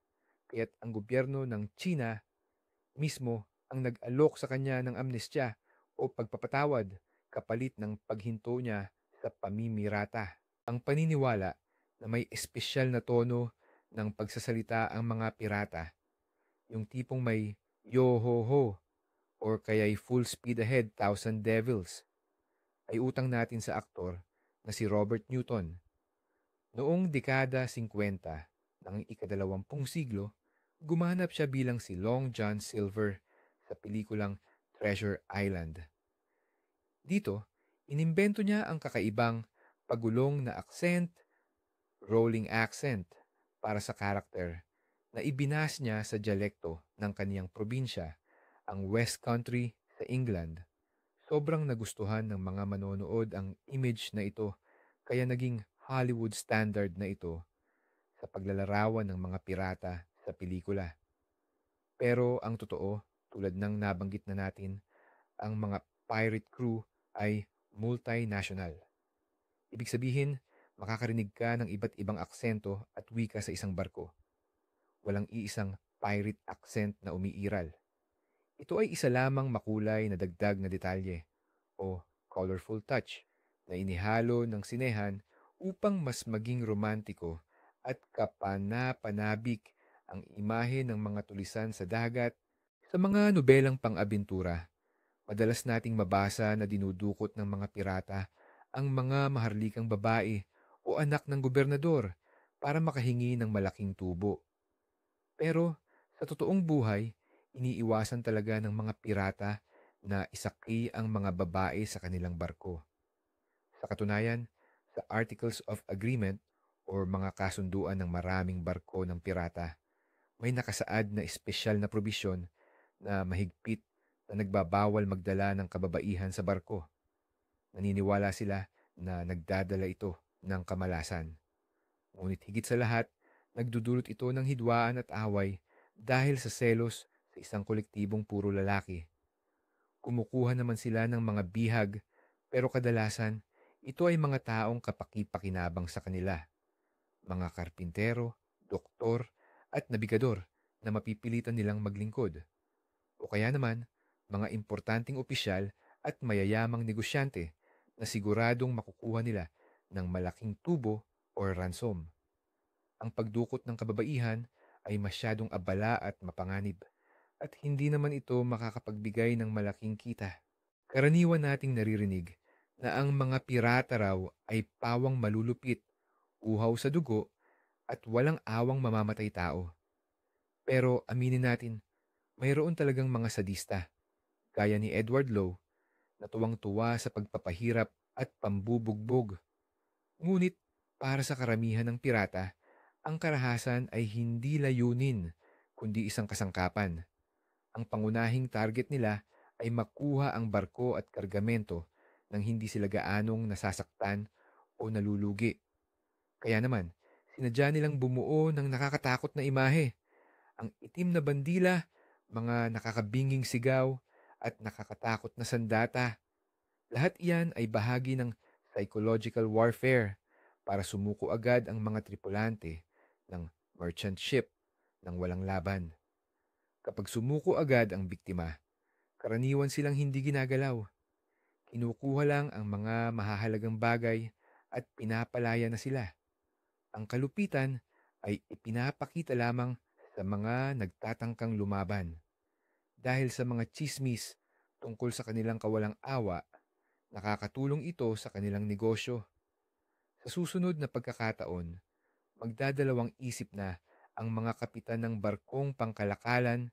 kaya't ang gobyerno ng China mismo ang nag-alok sa kanya ng amnestya o pagpapatawad kapalit ng paghinto niya sa pamimirata. Ang paniniwala na may espesyal na tono ng pagsasalita ang mga pirata, yung tipong may yo-ho-ho or kaya'y full speed ahead, thousand devils, ay utang natin sa aktor na si Robert Newton. Noong dekada 50 ng ika-20 siglo, gumanap siya bilang si Long John Silver sa pelikulang Treasure Island. Dito, inimbento niya ang kakaibang pagulong na accent, rolling accent para sa karakter na ibinas niya sa dialekto ng kaniyang probinsya, ang West Country sa England. Sobrang nagustuhan ng mga manonood ang image na ito, kaya naging Hollywood standard na ito sa paglalarawan ng mga pirata sa pelikula. Pero ang totoo, tulad ng nabanggit na natin, ang mga pirate crew ay multinational. Ibig sabihin, makakarinig ka ng iba't ibang aksento at wika sa isang barko. Walang iisang pirate accent na umiiral. Ito ay isa lamang makulay na dagdag na detalye o colorful touch na inihalo ng sinehan upang mas maging romantiko at kapana-panabik ang imahe ng mga tulisan sa dagat. Sa mga nobelang pang-abintura, madalas nating mabasa na dinudukot ng mga pirata ang mga maharlikang babae o anak ng gobernador para makahingi ng malaking tubo. Pero sa totoong buhay, iniiwasan talaga ng mga pirata na isakay ang mga babae sa kanilang barko. Sa katunayan, sa Articles of Agreement o mga kasunduan ng maraming barko ng pirata, may nakasaad na espesyal na probisyon na mahigpit na nagbabawal magdala ng kababaihan sa barko. Naniniwala sila na nagdadala ito ng kamalasan. Ngunit higit sa lahat, nagdudulot ito ng hidwaan at away dahil sa selos sa isang kolektibong puro lalaki. Kumukuha naman sila ng mga bihag, pero kadalasan ito ay mga taong kapaki-pakinabang sa kanila, mga karpintero, doktor, at nabigador na mapipilitan nilang maglingkod. O kaya naman, mga importanteng opisyal at mayayamang negosyante na siguradong makukuha nila ng malaking tubo o ransom. Ang pagdukot ng kababaihan ay masyadong abala at mapanganib, at hindi naman ito makakapagbigay ng malaking kita. Karaniwan nating naririnig na ang mga pirata raw ay pawang malulupit, uhaw sa dugo, at walang awang mamamatay tao. Pero aminin natin, mayroon talagang mga sadista, gaya ni Edward Lowe, na tuwang-tuwa sa pagpapahirap at pambubugbog. Ngunit para sa karamihan ng pirata, ang karahasan ay hindi layunin, kundi isang kasangkapan. Ang pangunahing target nila ay makuha ang barko at kargamento nang hindi sila gaanong nasasaktan o nalulugi. Kaya naman, sinadya nilang bumuo ng nakakatakot na imahe. Ang itim na bandila, mga nakakabinging sigaw, at nakakatakot na sandata. Lahat iyan ay bahagi ng psychological warfare para sumuko agad ang mga tripulante ng merchant ship ng walang laban. Kapag sumuko agad ang biktima, karaniwan silang hindi ginagalaw. Kinukuha lang ang mga mahahalagang bagay at pinapalaya na sila. Ang kalupitan ay ipinapakita lamang sa mga nagtatangkang lumaban. Dahil sa mga chismis tungkol sa kanilang kawalang awa, nakakatulong ito sa kanilang negosyo. Sa susunod na pagkakataon, magdadalawang isip na ang mga kapitan ng barkong pangkalakalan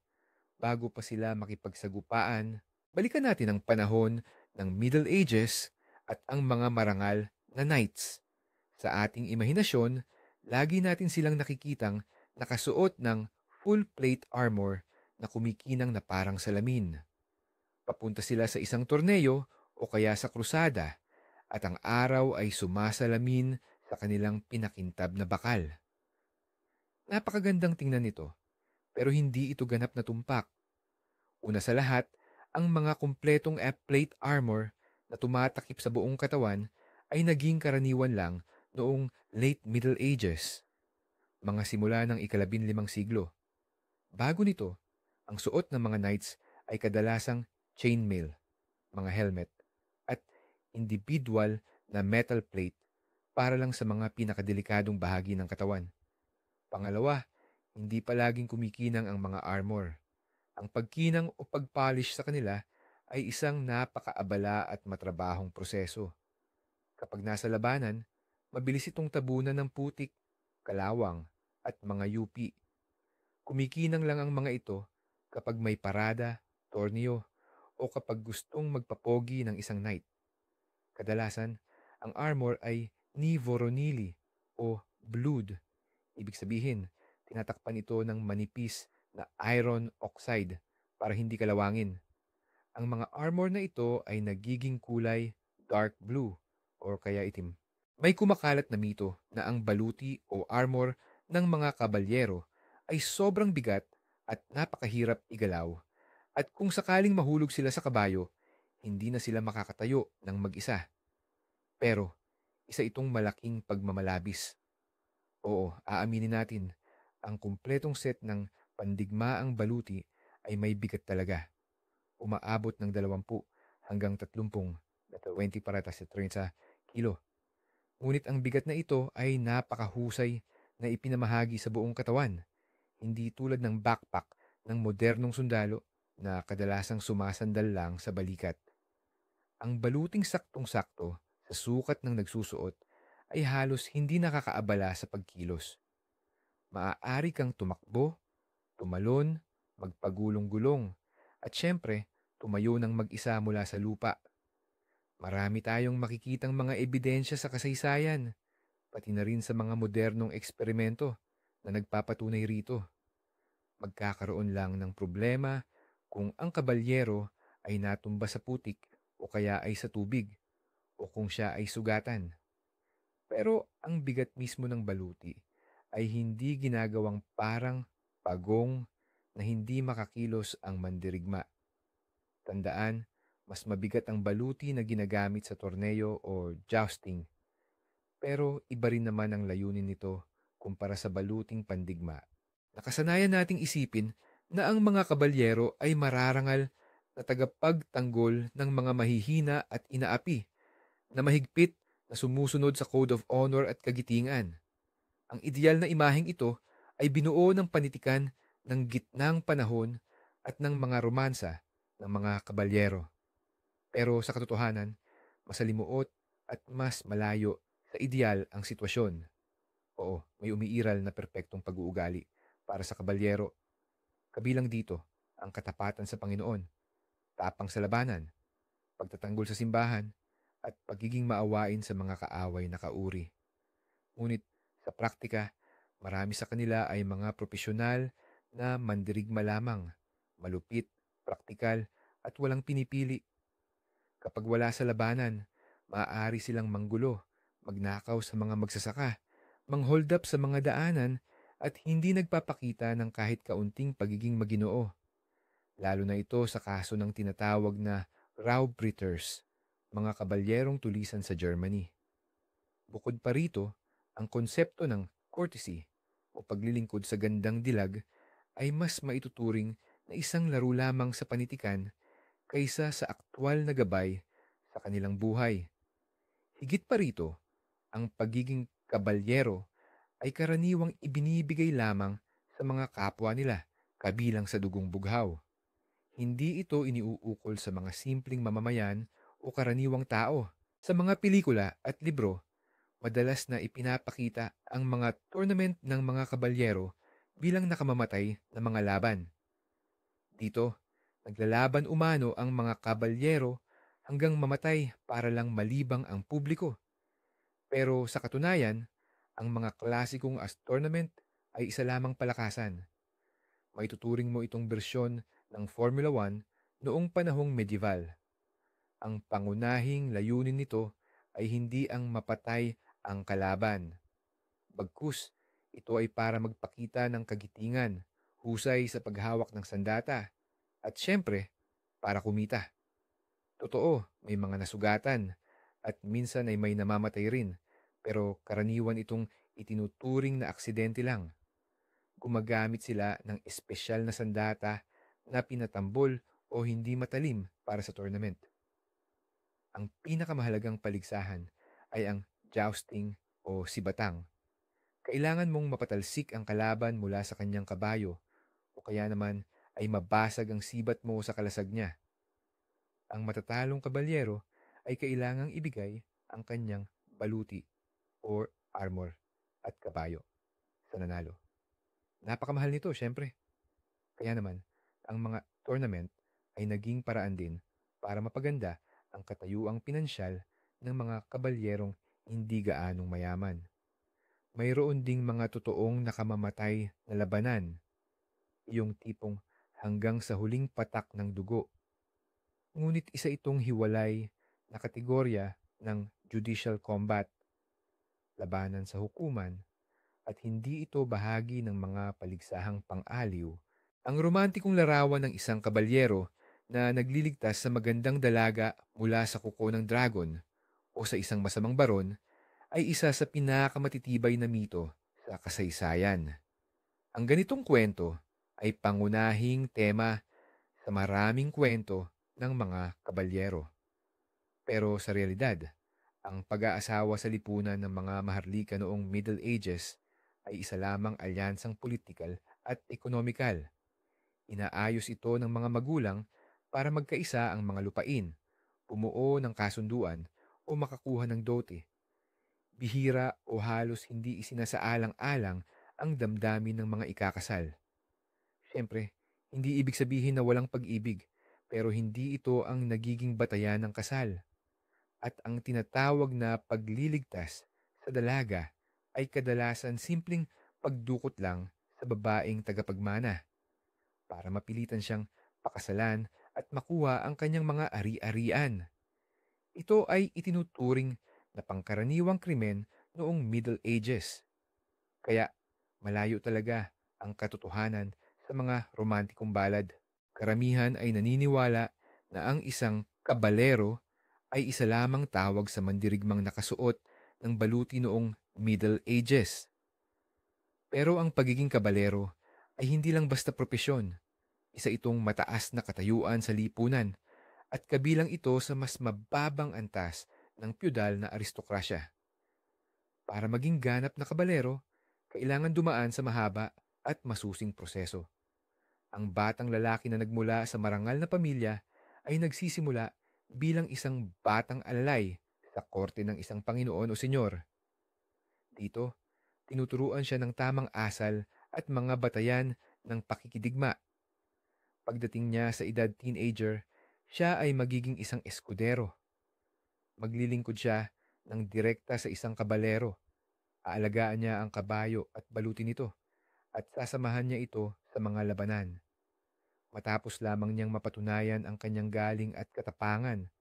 bago pa sila makipagsagupaan. Balikan natin ang panahon ng Middle Ages at ang mga marangal na knights. Sa ating imahinasyon, lagi natin silang nakikitang nakasuot ng full plate armor na kumikinang na parang salamin. Papunta sila sa isang torneo o kaya sa krusada, at ang araw ay sumasalamin sa kanilang pinakintab na bakal. Napakagandang tingnan nito, pero hindi ito ganap na tumpak. Una sa lahat, ang mga kumpletong plate armor na tumatakip sa buong katawan ay naging karaniwan lang noong late Middle Ages, mga simula ng ika-15 siglo. Bago nito, ang suot ng mga knights ay kadalasang chainmail, mga helmet, at individual na metal plate para lang sa mga pinakadelikadong bahagi ng katawan. Pangalawa, hindi palaging kumikinang ang mga armor. Ang pagkinang o pagpolish sa kanila ay isang napakaabala at matrabahong proseso. Kapag nasa labanan, mabilis itong tabunan ng putik, kalawang, at mga yupi. Kumikinang lang ang mga ito kapag may parada, torneo, o kapag gustong magpapogi ng isang knight. Kadalasan, ang armor ay ni voronili o blued. Ibig sabihin, tinatakpan ito ng manipis na iron oxide para hindi kalawangin. Ang mga armor na ito ay nagiging kulay dark blue o kaya itim. May kumakalat na mito na ang baluti o armor ng mga kabalyero ay sobrang bigat at napakahirap igalaw, at kung sakaling mahulog sila sa kabayo, hindi na sila makakatayo ng mag-isa. Pero isa itong malaking pagmamalabis. Oo, aaminin natin, ang kumpletong set ng pandigmaang baluti ay may bigat talaga. Umaabot ng 20 hanggang 30 na 20 para sa 30 kilo. Ngunit ang bigat na ito ay napakahusay na ipinamahagi sa buong katawan, hindi tulad ng backpack ng modernong sundalo na kadalasang sumasandal lang sa balikat. Ang baluting saktong-sakto sa sukat ng nagsusuot ay halos hindi nakakaabala sa pagkilos. Maaari kang tumakbo, tumalon, magpagulong-gulong, at syempre, tumayo ng mag-isa mula sa lupa. Marami tayong makikitang mga ebidensya sa kasaysayan, pati na rin sa mga modernong eksperimento na nagpapatunay rito. Magkakaroon lang ng problema kung ang kabalyero ay natumba sa putik o kaya ay sa tubig o kung siya ay sugatan. Pero ang bigat mismo ng baluti ay hindi ginagawang parang pagong na hindi makakilos ang mandirigma. Tandaan, mas mabigat ang baluti na ginagamit sa torneo o jousting, pero iba rin naman ang layunin nito kumpara sa baluting pandigma. Nakasanayan nating isipin na ang mga kabalyero ay mararangal na tagapagtanggol ng mga mahihina at inaapi na mahigpit na sumusunod sa Code of Honor at kagitingan. Ang ideal na imaheng ito ay binuo ng panitikan ng gitnang panahon at ng mga romansa ng mga kabalyero. Pero sa katotohanan, masalimuot at mas malayo sa ideal ang sitwasyon. Oo, may umiiral na perpektong pag-uugali para sa kabalyero. Kabilang dito ang katapatan sa Panginoon, tapang sa labanan, pagtatanggol sa simbahan, at pagiging maawain sa mga kaaway na kauri. Ngunit sa praktika, marami sa kanila ay mga propesyonal na mandirigma lamang, malupit, praktikal, at walang pinipili. Kapag wala sa labanan, maaari silang manggulo, magnakaw sa mga magsasaka, manghold up sa mga daanan, at hindi nagpapakita ng kahit kaunting pagiging maginoo. Lalo na ito sa kaso ng tinatawag na Raubritters, mga kabalyerong tulisan sa Germany. Bukod pa rito, ang konsepto ng courtesy o paglilingkod sa gandang dilag ay mas maituturing na isang laro lamang sa panitikan kaysa sa aktwal na gabay sa kanilang buhay. Higit pa rito, ang pagiging kabalyero ay karaniwang ibinibigay lamang sa mga kapwa nila kabilang sa dugong bughaw. Hindi ito iniuukol sa mga simpleng mamamayan o karaniwang tao. Sa mga pelikula at libro, madalas na ipinapakita ang mga tournament ng mga kabalyero bilang nakamamatay na mga laban. Dito, naglalaban umano ang mga kabalyero hanggang mamatay para lang malibang ang publiko. Pero sa katunayan, ang mga klasikong as tournament ay isa lamang palakasan. Maituturing mo itong bersyon ng Formula 1 noong panahong medieval. Ang pangunahing layunin nito ay hindi ang mapatay ang kalaban. Bagkus, ito ay para magpakita ng kagitingan, husay sa paghawak ng sandata, at syempre, para kumita. Totoo, may mga nasugatan, at minsan ay may namamatay rin, pero karaniwan itong itinuturing na aksidente lang. Gumagamit sila ng espesyal na sandata na pinatambol o hindi matalim para sa tournament. Ang pinakamahalagang paligsahan ay ang jousting o sibatang. Kailangan mong mapatalsik ang kalaban mula sa kanyang kabayo o kaya naman ay mabasag ang sibat mo sa kalasag niya. Ang matatalong kabalyero ay kailangang ibigay ang kanyang baluti or armor at kabayo sa nanalo. Napakamahal nito, syempre. Kaya naman, ang mga tournament ay naging paraan din para mapaganda ang katayuang pinansyal ng mga kabalyerong hindi gaanong mayaman. Mayroon ding mga totoong nakamamatay na labanan, yung tipong hanggang sa huling patak ng dugo. Ngunit isa itong hiwalay na kategorya ng judicial combat, labanan sa hukuman, at hindi ito bahagi ng mga paligsahang pang-aliw. Ang romantikong larawan ng isang kabalyero na nagliligtas sa magandang dalaga mula sa kuko ng dragon o sa isang masamang baron ay isa sa pinakamatitibay na mito sa kasaysayan. Ang ganitong kwento ay pangunahing tema sa maraming kwento ng mga kabalyero. Pero sa realidad, ang pag-aasawa sa lipunan ng mga maharlika noong Middle Ages ay isa lamang alyansang politikal at ekonomikal. Inaayos ito ng mga magulang para magkaisa ang mga lupain, bumuo ng kasunduan o makakuha ng dote. Bihira o halos hindi isinasaalang-alang ang damdamin ng mga ikakasal. Siyempre, hindi ibig sabihin na walang pag-ibig, pero hindi ito ang nagiging batayan ng kasal. At ang tinatawag na pagliligtas sa dalaga ay kadalasan simpleng pagdukot lang sa babaeng tagapagmana para mapilitan siyang pakasalan at makuha ang kanyang mga ari-arian. Ito ay itinuturing na pangkaraniwang krimen noong Middle Ages. Kaya malayo talaga ang katotohanan sa sa mga romantikong balad. Karamihan ay naniniwala na ang isang kabalero ay isa lamang tawag sa mandirigmang nakasuot ng baluti noong Middle Ages. Pero ang pagiging kabalero ay hindi lang basta propesyon. Isa itong mataas na katayuan sa lipunan at kabilang ito sa mas mababang antas ng pyudal na aristokrasya. Para maging ganap na kabalero, kailangan dumaan sa mahaba at masusing proseso. Ang batang lalaki na nagmula sa marangal na pamilya ay nagsisimula bilang isang batang alalay sa korte ng isang Panginoon o Senyor. Dito, tinuturuan siya ng tamang asal at mga batayan ng pakikidigma. Pagdating niya sa edad teenager, siya ay magiging isang eskudero. Maglilingkod siya ng direkta sa isang kabalero. Aalagaan niya ang kabayo at baluti nito at sasamahan niya ito sa mga labanan. Matapos lamang niyang mapatunayan ang kanyang galing at katapangan,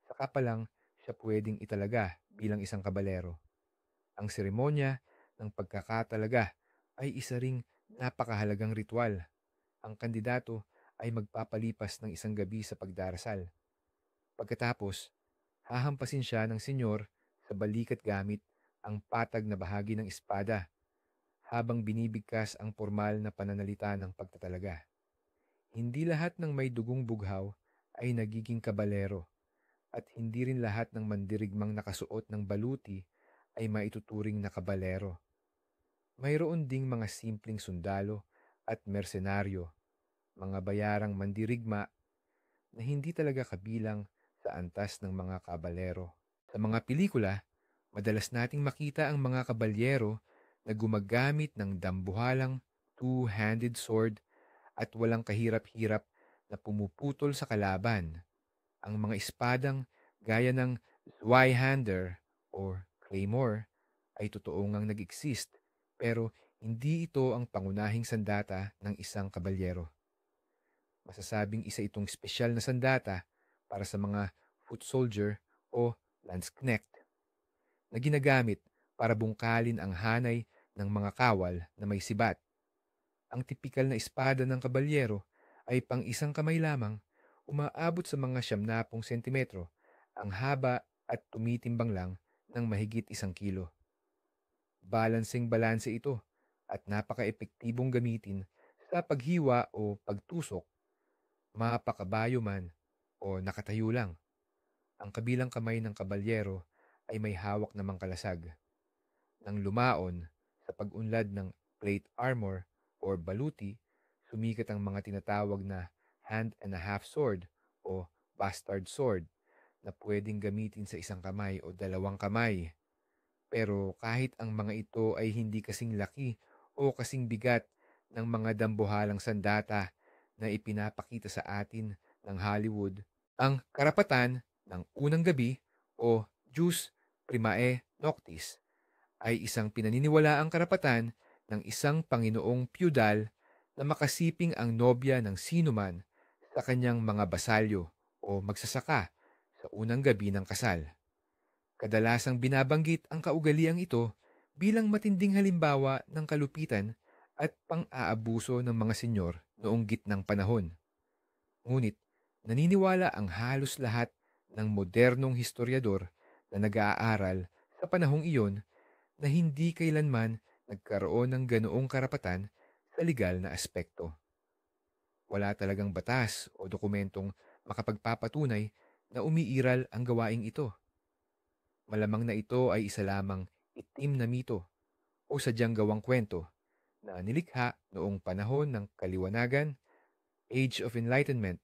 saka pa lang siya pwedeng italaga bilang isang kabalero. Ang seremonya ng pagkakatalaga ay isa ring napakahalagang ritual. Ang kandidato ay magpapalipas ng isang gabi sa pagdarasal. Pagkatapos, hahampasin siya ng senyor sa balikat gamit ang patag na bahagi ng espada habang binibigkas ang formal na pananalita ng pagtatalaga. Hindi lahat ng may dugong bughaw ay nagiging kabalero at hindi rin lahat ng mandirigmang nakasuot ng baluti ay maituturing na kabalero. Mayroon ding mga simpleng sundalo at mersenaryo, mga bayarang mandirigma na hindi talaga kabilang sa antas ng mga kabalero. Sa mga pelikula, madalas nating makita ang mga kabalyero na gumagamit ng dambuhalang two-handed sword at walang kahirap-hirap na pumuputol sa kalaban. Ang mga espadang gaya ng Zweihander or Claymore ay totoo ngang nag-exist pero hindi ito ang pangunahing sandata ng isang kabalyero. Masasabing isa itong espesyal na sandata para sa mga foot soldier o landsknecht na ginagamit para bungkalin ang hanay ng mga kawal na may sibat. Ang tipikal na espada ng kabalyero ay pang isang kamay lamang, umaabot sa mga 70 sentimetro, ang haba at tumitimbang lang ng mahigit 1 kilo. Balanseng-balanse ito at napaka-epektibong gamitin sa paghiwa o pagtusok, mapakabayo man o nakatayo lang. Ang kabilang kamay ng kabalyero ay may hawak na mangkalasag. Nang lumaon sa pag-unlad ng plate armor or baluti, sumikat ang mga tinatawag na hand and a half sword o bastard sword na pwedeng gamitin sa isang kamay o dalawang kamay. Pero kahit ang mga ito ay hindi kasing laki o kasing bigat ng mga dambuhalang sandata na ipinapakita sa atin ng Hollywood, ang karapatan ng unang gabi o jus primae noctis ay isang pinaniniwalaang karapatan ng isang Panginoong piyudal na makasiping ang nobya ng sinuman sa kanyang mga basalyo o magsasaka sa unang gabi ng kasal. Kadalasang binabanggit ang kaugaliang ito bilang matinding halimbawa ng kalupitan at pang-aabuso ng mga senyor noong gitnang panahon. Ngunit naniniwala ang halos lahat ng modernong historiador na nag-aaral sa panahong iyon na hindi kailanman nagkaroon ng ganoong karapatan sa legal na aspekto. Wala talagang batas o dokumentong makapagpapatunay na umiiral ang gawaing ito. Malamang na ito ay isa lamang itim na mito o sadyang gawang kwento na nilikha noong panahon ng kaliwanagan, Age of Enlightenment,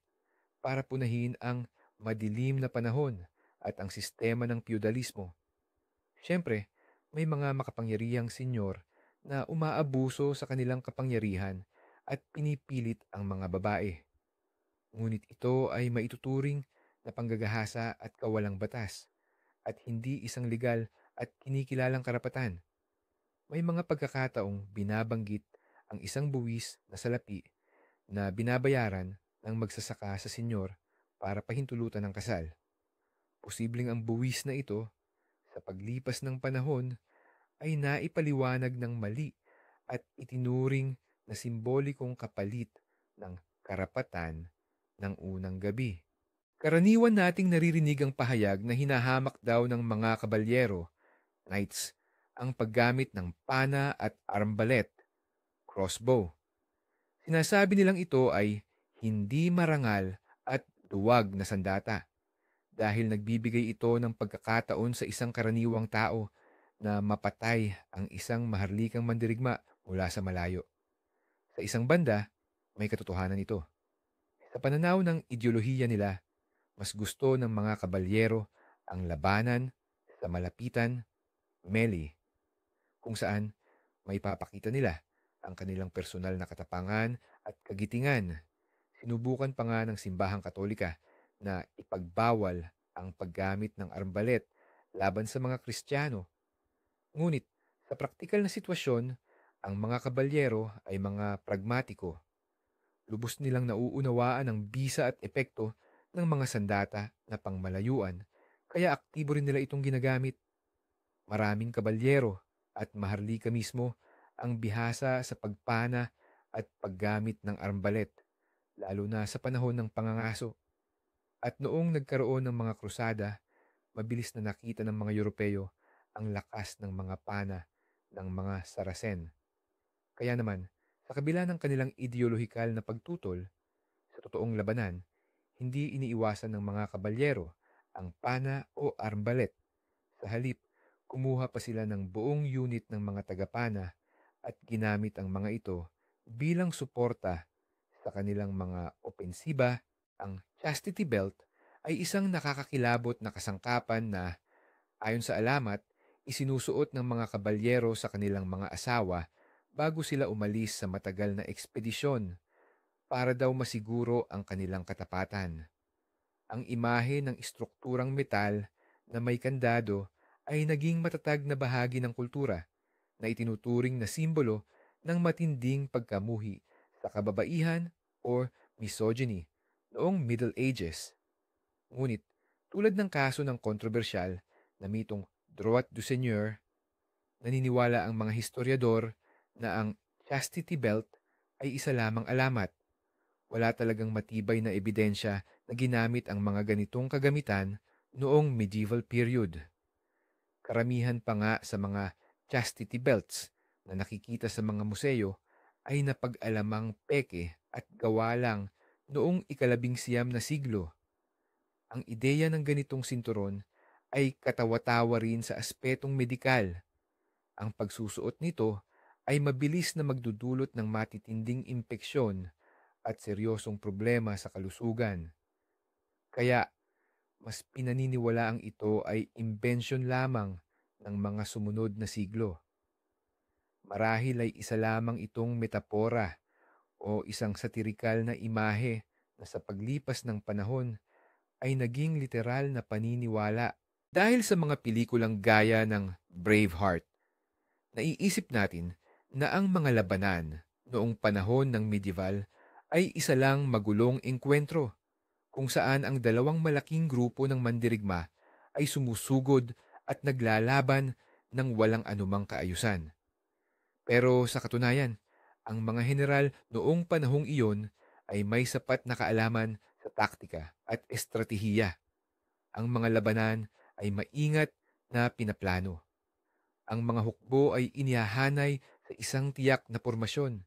para punahin ang madilim na panahon at ang sistema ng feudalismo. Siyempre, may mga makapangyarihang senyor na umaabuso sa kanilang kapangyarihan at pinipilit ang mga babae. Ngunit ito ay maituturing na panggagahasa at kawalang batas at hindi isang legal at kinikilalang karapatan. May mga pagkakataong binabanggit ang isang buwis na salapi na binabayaran ng magsasaka sa senyor para pahintulutan ng kasal. Posibleng ang buwis na ito, sa paglipas ng panahon, ay naipaliwanag ng mali at itinuring na simbolikong kapalit ng karapatan ng unang gabi. Karaniwan nating naririnig ang pahayag na hinahamak daw ng mga kabalyero, knights, ang paggamit ng pana at armbalet, crossbow. Sinasabi nilang ito ay hindi marangal at duwag na sandata dahil nagbibigay ito ng pagkakataon sa isang karaniwang tao na mapatay ang isang maharlikang mandirigma mula sa malayo. Sa isang banda, may katotohanan ito. Sa pananaw ng ideolohiya nila, mas gusto ng mga kabalyero ang labanan sa malapitan, melee, kung saan may papakita nila ang kanilang personal na katapangan at kagitingan. Sinubukan pa nga ng simbahang Katolika na ipagbawal ang paggamit ng armbalet laban sa mga Kristiyano. Ngunit sa praktikal na sitwasyon, ang mga kabalyero ay mga pragmatiko. Lubos nilang nauunawaan ang bisa at epekto ng mga sandata na pangmalayuan, kaya aktibo rin nila itong ginagamit. Maraming kabalyero at maharlika mismo ang bihasa sa pagpana at paggamit ng armbalet, lalo na sa panahon ng pangangaso. At noong nagkaroon ng mga krusada, mabilis na nakita ng mga Europeo ang lakas ng mga pana ng mga Saracen. Kaya naman, sa kabila ng kanilang ideolohikal na pagtutol, sa totoong labanan, hindi iniiwasan ng mga kabalyero ang pana o armbalet. Sa halip, kumuha pa sila ng buong unit ng mga tagapana at ginamit ang mga ito bilang suporta sa kanilang mga opensiba. Ang chastity belt ay isang nakakakilabot na kasangkapan na, ayon sa alamat, isinusuot ng mga kabalyero sa kanilang mga asawa bago sila umalis sa matagal na ekspedisyon para daw masiguro ang kanilang katapatan. Ang imahe ng estrukturang metal na may kandado ay naging matatag na bahagi ng kultura na itinuturing na simbolo ng matinding pagkamuhi sa kababaihan or misogyny noong Middle Ages. Ngunit, tulad ng kaso ng kontrobersyal na mitong Droit du Seigneur, naniniwala ang mga historiador na ang chastity belt ay isa lamang alamat. Wala talagang matibay na ebidensya na ginamit ang mga ganitong kagamitan noong medieval period. Karamihan pa nga sa mga chastity belts na nakikita sa mga museo ay napag-alamang peke at gawa lang noong ika-19 na siglo. Ang ideya ng ganitong sinturon ay katawa-tawa rin sa aspetong medikal. Ang pagsusuot nito ay mabilis na magdudulot ng matitinding impeksyon at seryosong problema sa kalusugan. Kaya, mas pinaniniwalaang ito ay imbensyon lamang ng mga sumunod na siglo. Marahil ay isa lamang itong metapora o isang satirikal na imahe na sa paglipas ng panahon ay naging literal na paniniwala. Dahil sa mga pelikulang gaya ng Braveheart, naiisip natin na ang mga labanan noong panahon ng medieval ay isa lang magulong engkwentro kung saan ang dalawang malaking grupo ng mandirigma ay sumusugod at naglalaban ng walang anumang kaayusan. Pero sa katunayan, ang mga general noong panahong iyon ay may sapat na kaalaman sa taktika at estratehiya. Ang mga labanan ay maingat na pinaplano. Ang mga hukbo ay inihahanay sa isang tiyak na pormasyon.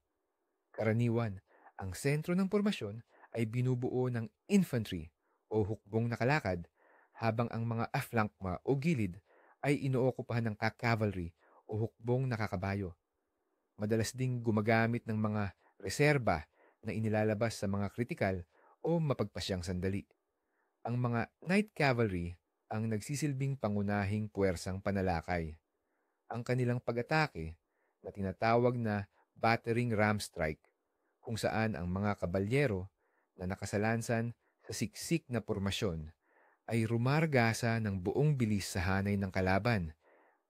Karaniwan, ang sentro ng pormasyon ay binubuo ng infantry o hukbong nakalakad, habang ang mga aflankma o gilid ay inookupahan ng cavalry o hukbong nakakabayo. Madalas ding gumagamit ng mga reserba na inilalabas sa mga kritikal o mapagpasyang sandali. Ang mga night cavalry ang nagsisilbing pangunahing puwersang panalakay. Ang kanilang pag-atake na tinatawag na battering ram strike, kung saan ang mga kabalyero na nakasalansan sa siksik na pormasyon ay rumargasa ng buong bilis sa hanay ng kalaban,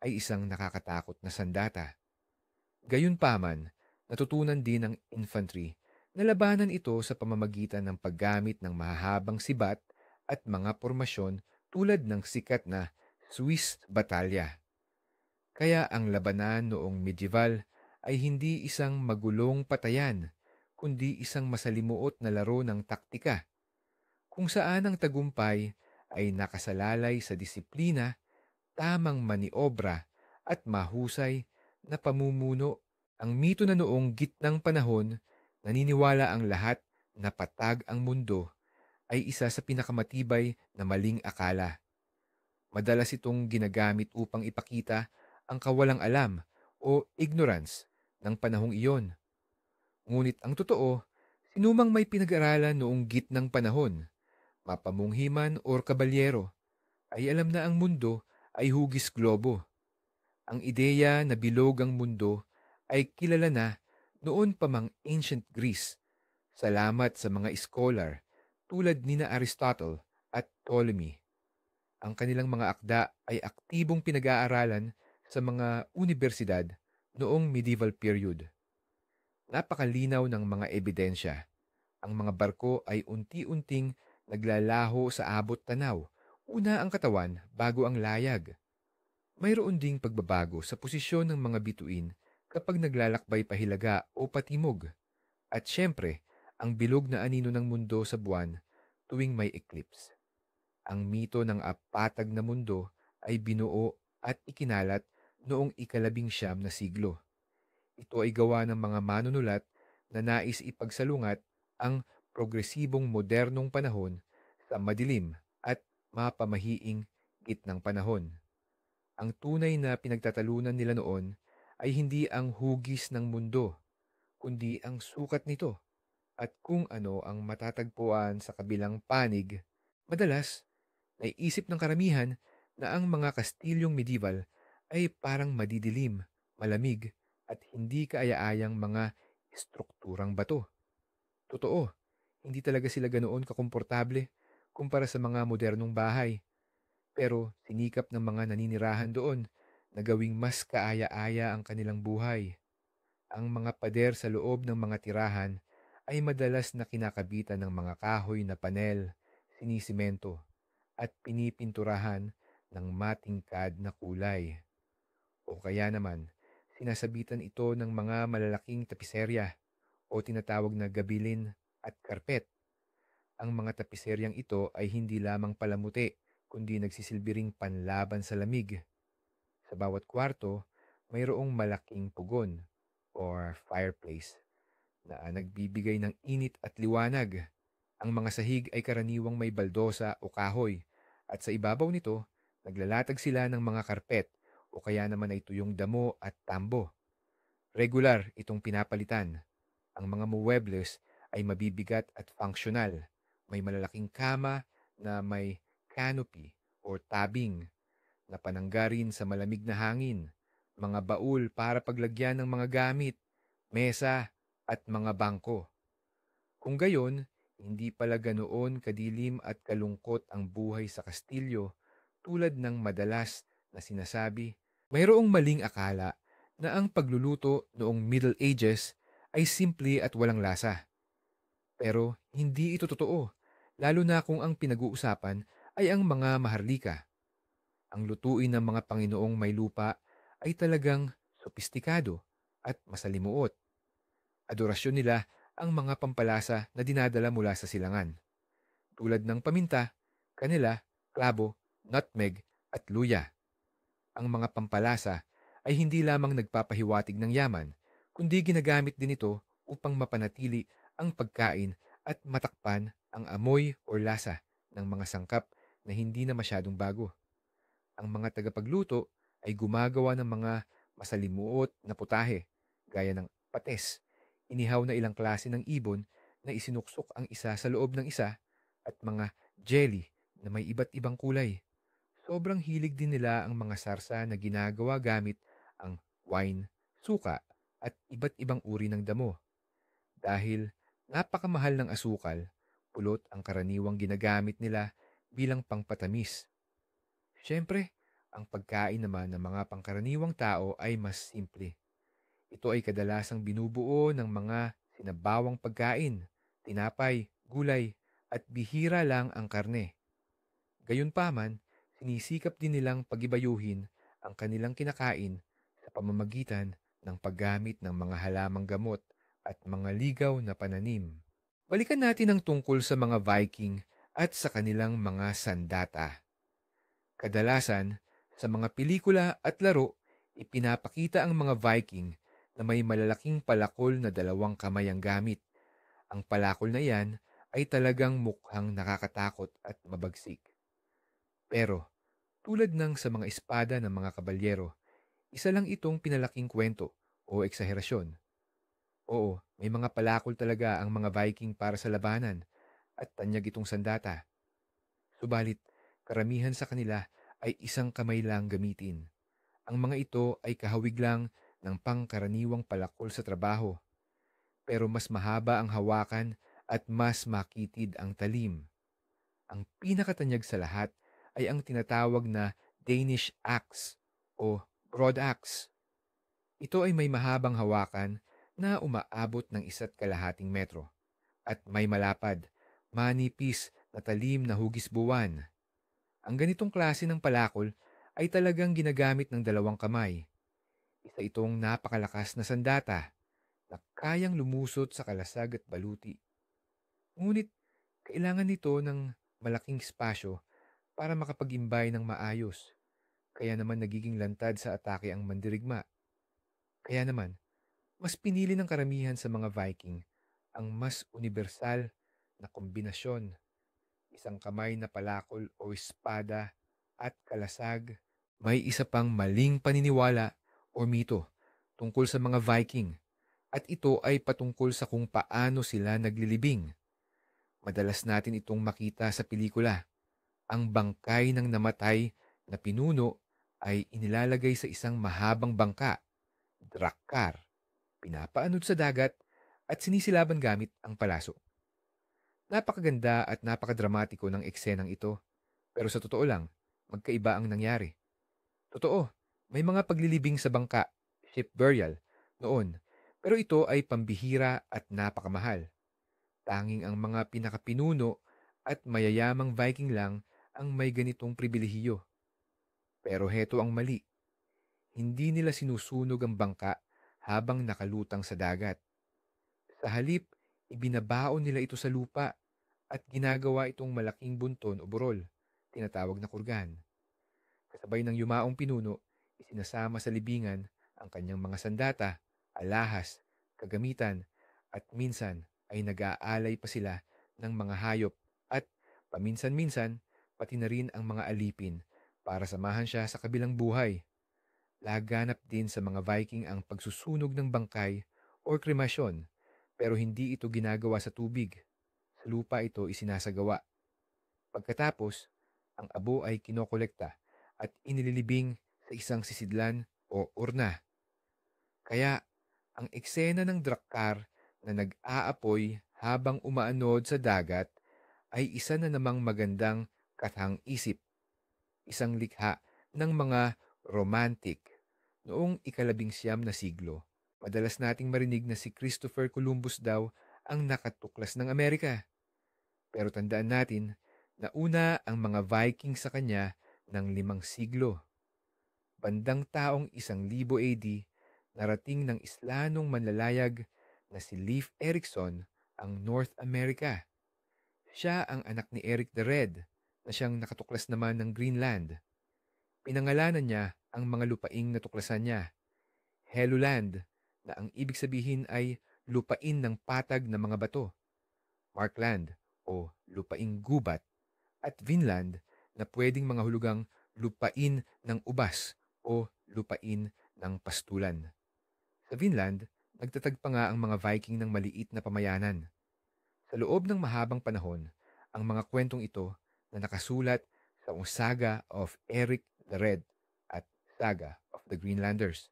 ay isang nakakatakot na sandata. Gayunpaman, natutunan din ng infantry na labanan ito sa pamamagitan ng paggamit ng mahahabang sibat at mga pormasyon tulad ng sikat na Swiss batalya. Kaya ang labanan noong medieval ay hindi isang magulong patayan, kundi isang masalimuot na laro ng taktika, kung saan ang tagumpay ay nakasalalay sa disiplina, tamang maniobra, at mahusay na pamumuno. Ang mito na noong gitnang panahon, naniniwala ang lahat na patag ang mundo ay isa sa pinakamatibay na maling akala. Madalas itong ginagamit upang ipakita ang kawalang alam o ignorance ng panahong iyon. Ngunit ang totoo, sinumang may pinag-aralan noong gitnang panahon, mapamunghi man o kabalyero, ay alam na ang mundo ay hugis globo. Ang ideya na bilog ang mundo ay kilala na noon pa mang ancient Greece, salamat sa mga scholar tulad nina Aristotle at Ptolemy. Ang kanilang mga akda ay aktibong pinag-aaralan sa mga unibersidad noong medieval period. Napakalinaw ng mga ebidensya. Ang mga barko ay unti-unting naglalaho sa abot tanaw. Una ang katawan bago ang layag. Mayroon ding pagbabago sa posisyon ng mga bituin kapag naglalakbay pahilaga o patimog. At syempre, ang bilog na anino ng mundo sa buwan tuwing may eclipse. Ang mito ng apatag na mundo ay binuo at ikinalat noong ika-19 na siglo. Ito ay gawa ng mga manunulat na nais ipagsalungat ang progresibong modernong panahon sa madilim at mapamahiing gitnang panahon. Ang tunay na pinagtatalunan nila noon ay hindi ang hugis ng mundo, kundi ang sukat nito at kung ano ang matatagpuan sa kabilang panig. Madalas, naiisip ng karamihan na ang mga kastilyong medieval ay parang madidilim, malamig, at hindi kaaya-ayang mga estrukturang bato. Totoo, hindi talaga sila ganoon kakomportable kumpara sa mga modernong bahay. Pero sinikap ng mga naninirahan doon na gawing mas kaaya-aya ang kanilang buhay. Ang mga pader sa loob ng mga tirahan ay madalas na kinakabitan ng mga kahoy na panel, sinisimento, at pinipinturahan ng matingkad na kulay. O kaya naman, sinasabitan ito ng mga malalaking tapiserya o tinatawag na gabilin at karpet. Ang mga tapiseryang ito ay hindi lamang palamuti, kundi nagsisilbi ring panlaban sa lamig. Sa bawat kwarto, mayroong malaking pugon or fireplace na nagbibigay ng init at liwanag. Ang mga sahig ay karaniwang may baldosa o kahoy at sa ibabaw nito, naglalatag sila ng mga karpet o kaya naman ay tuyong damo at tambo. Regular itong pinapalitan. Ang mga muebles ay mabibigat at functional. May malalaking kama na may canopy o tabing na pananggarin sa malamig na hangin, mga baul para paglagyan ng mga gamit, mesa at mga bangko. Kung gayon, hindi pala ganoon kadilim at kalungkot ang buhay sa kastilyo tulad ng madalas na sinasabi. Mayroong maling akala na ang pagluluto noong Middle Ages ay simple at walang lasa. Pero hindi ito totoo, lalo na kung ang pinag-uusapan ay ang mga maharlika. Ang lutuin ng mga Panginoong may lupa ay talagang sopistikado at masalimuot. Adorasyon nila ang mga pampalasa na dinadala mula sa silangan, tulad ng paminta, kanela, klabo, nutmeg at luya. Ang mga pampalasa ay hindi lamang nagpapahiwatig ng yaman, kundi ginagamit din ito upang mapanatili ang pagkain at matakpan ang amoy o lasa ng mga sangkap na hindi na masyadong bago. Ang mga tagapagluto ay gumagawa ng mga masalimuot na putahe, gaya ng pates, inihaw na ilang klase ng ibon na isinuksok ang isa sa loob ng isa, at mga jelly na may iba't ibang kulay. Sobrang hilig din nila ang mga sarsa na ginagawa gamit ang wine, suka, at iba't ibang uri ng damo. Dahil napakamahal ng asukal, pulot ang karaniwang ginagamit nila bilang pangpatamis. Siyempre, ang pagkain naman ng mga pangkaraniwang tao ay mas simple. Ito ay kadalasang binubuo ng mga sinabawang pagkain, tinapay, gulay, at bihira lang ang karne. Gayunpaman, sinisikap din nilang pagibayuhin ang kanilang kinakain sa pamamagitan ng paggamit ng mga halamang gamot at mga ligaw na pananim. Balikan natin ang tungkol sa mga Viking at sa kanilang mga sandata. Kadalasan, sa mga pelikula at laro, ipinapakita ang mga Viking na may malalaking palakol na dalawang kamay ang gamit. Ang palakol na iyan ay talagang mukhang nakakatakot at mabagsik. Pero, tulad ng sa mga espada ng mga kabalyero, isa lang itong pinalaking kwento o eksaherasyon. Oo, may mga palakol talaga ang mga Viking para sa labanan at tanyag itong sandata. Subalit, karamihan sa kanila ay isang kamay lang gamitin. Ang mga ito ay kahawig lang ng pangkaraniwang palakol sa trabaho, pero mas mahaba ang hawakan at mas makitid ang talim. Ang pinakatanyag sa lahat ay ang tinatawag na Danish axe o broad axe. Ito ay may mahabang hawakan na umaabot ng 1.5 metro at may malapad, manipis na talim na hugis buwan. Ang ganitong klase ng palakol ay talagang ginagamit ng dalawang kamay. Isa itong napakalakas na sandata na kayang lumusot sa kalasag at baluti. Ngunit kailangan nito ng malaking espasyo para makapag-imbay ng maayos. Kaya naman nagiging lantad sa atake ang mandirigma. Kaya naman, mas pinili ng karamihan sa mga Viking ang mas universal na kombinasyon, isang kamay na palakol o espada at kalasag. May isa pang maling paniniwala o mito tungkol sa mga Viking at ito ay patungkol sa kung paano sila naglilibing. Madalas natin itong makita sa pelikula. Ang bangkay ng namatay na pinuno ay inilalagay sa isang mahabang bangka, drakkar, pinapaanod sa dagat at sinisilaban gamit ang palaso. Napakaganda at napakadramatiko ng eksenang ito, pero sa totoo lang, magkaiba ang nangyari. Totoo, may mga paglilibing sa bangka, ship burial, noon, pero ito ay pambihira at napakamahal. Tanging ang mga pinakapinuno at mayayamang Viking lang ang may ganitong pribilehiyo. Pero heto ang mali. Hindi nila sinusunog ang bangka habang nakalutang sa dagat. Sa halip, ibinabaon nila ito sa lupa at ginagawa itong malaking bunton o burol, tinatawag na kurgan. Kasabay ng yumaong pinuno, isinasama sa libingan ang kanyang mga sandata, alahas, kagamitan, at minsan ay nag-aalay pa sila ng mga hayop at paminsan-minsan pati na rin ang mga alipin para samahan siya sa kabilang buhay. Laganap din sa mga Viking ang pagsusunog ng bangkay o kremasyon, pero hindi ito ginagawa sa tubig. Sa lupa ito isinasagawa. Pagkatapos, ang abo ay kinokolekta at inililibing sa isang sisidlan o urna. Kaya, ang eksena ng drakkar na nag-aapoy habang umaanod sa dagat ay isa na namang magandang kathang-isip, isang likha ng mga romantic noong ika-19 na siglo. Madalas nating marinig na si Christopher Columbus daw ang nakatuklas ng Amerika. Pero tandaan natin na una ang mga Viking sa kanya ng 5 siglo. Bandang taong 1000 AD, narating ng Islanong manlalayag na si Leif Erikson ang North America. Siya ang anak ni Eric the Red na siyang nakatuklas naman ng Greenland. Pinangalanan niya ang mga lupaing natuklasan niya, Helluland, na ang ibig sabihin ay lupain ng patag na mga bato, Markland o lupaing gubat, at Vinland na pwedeng mga hulugang lupain ng ubas o lupain ng pastulan. Sa Vinland, nagtatag pa nga ang mga Viking ng maliit na pamayanan. Sa loob ng mahabang panahon, ang mga kwentong ito na nakasulat sa Saga of Eric the Red at Saga of the Greenlanders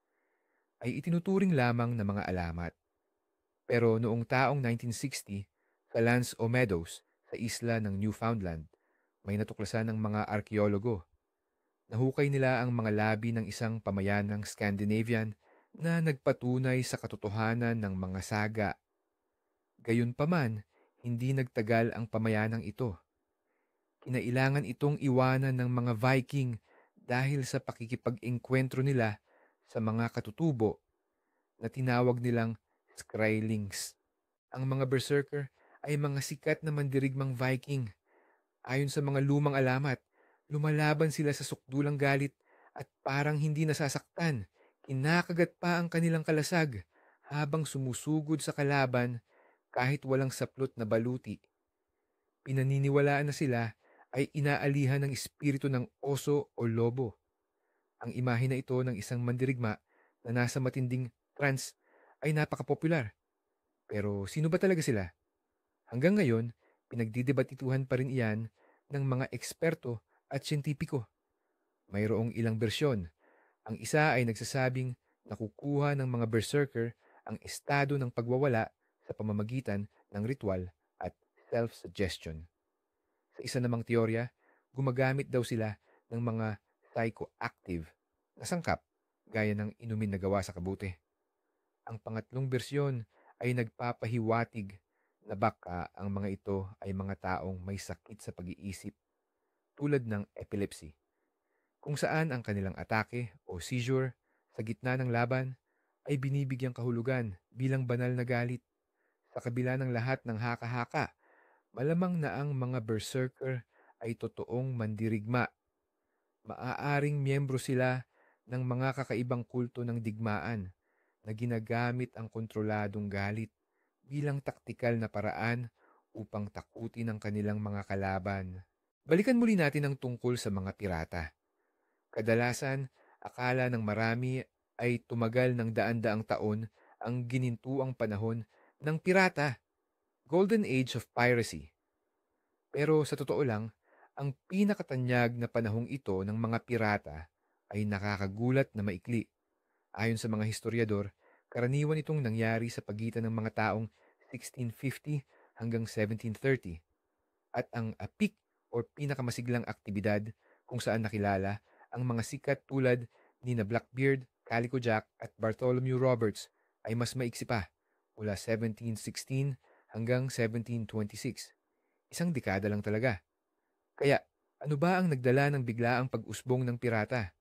ay itinuturing lamang na mga alamat. Pero noong taong 1960, sa Lands o Meadows sa isla ng Newfoundland, may natuklasan ng mga arkeologo. Nahukay nila ang mga labi ng isang pamayanang Scandinavian na nagpatunay sa katotohanan ng mga saga. Gayunpaman, hindi nagtagal ang pamayanang ito. Kinailangan itong iwanan ng mga Viking dahil sa pakikipag-engkwentro nila sa mga katutubo. na tinawag nilang Skrylings. Ang mga berserker ay mga sikat na mandirigmang Viking. Ayon sa mga lumang alamat, lumalaban sila sa sukdulang galit at parang hindi nasasaktan. Kinakagat pa ang kanilang kalasag habang sumusugod sa kalaban kahit walang saplot na baluti. Pinaniniwalaan na sila ay inaalihan ng espiritu ng oso o lobo. Ang imahe na ito ng isang mandirigma na nasa matinding trance ay napakapopular. Pero sino ba talaga sila? Hanggang ngayon, pinagdidebatituhan pa rin iyan ng mga eksperto at siyentipiko. Mayroong ilang bersyon. Ang isa ay nagsasabing nakukuha ng mga berserker ang estado ng pagwawala sa pamamagitan ng ritual at self-suggestion. Sa isa namang teorya, gumagamit daw sila ng mga psychoactive na sangkap gaya ng inumin na gawa sa kabuti. Ang pangatlong bersyon ay nagpapahiwatig na baka ang mga ito ay mga taong may sakit sa pag-iisip tulad ng epilepsy, kung saan ang kanilang atake o seizure sa gitna ng laban ay binibigyang kahulugan bilang banal na galit. Sa kabila ng lahat ng haka-haka, malamang na ang mga berserker ay totoong mandirigma. Maaaring miyembro sila ng mga kakaibang kulto ng digmaan na ginagamit ang kontroladong galit bilang taktikal na paraan upang takutin ang kanilang mga kalaban. Balikan muli natin ang tungkol sa mga pirata. Kadalasan, akala ng marami ay tumagal ng daan-daang taon ang ginintuang panahon ng pirata, Golden Age of Piracy. Pero sa totoo lang, ang pinakatanyag na panahong ito ng mga pirata ay nakakagulat na maikli. Ayon sa mga historiador, karaniwan itong nangyari sa pagitan ng mga taong 1650 hanggang 1730 at ang peak o pinakamasiglang aktibidad kung saan nakilala ang mga sikat tulad ni na Blackbeard, Calico Jack at Bartholomew Roberts ay mas maiksi pa mula 1716 hanggang 1726. Isang dekada lang talaga. Kaya ano ba ang nagdala ng biglaang pag-usbong ng pirata?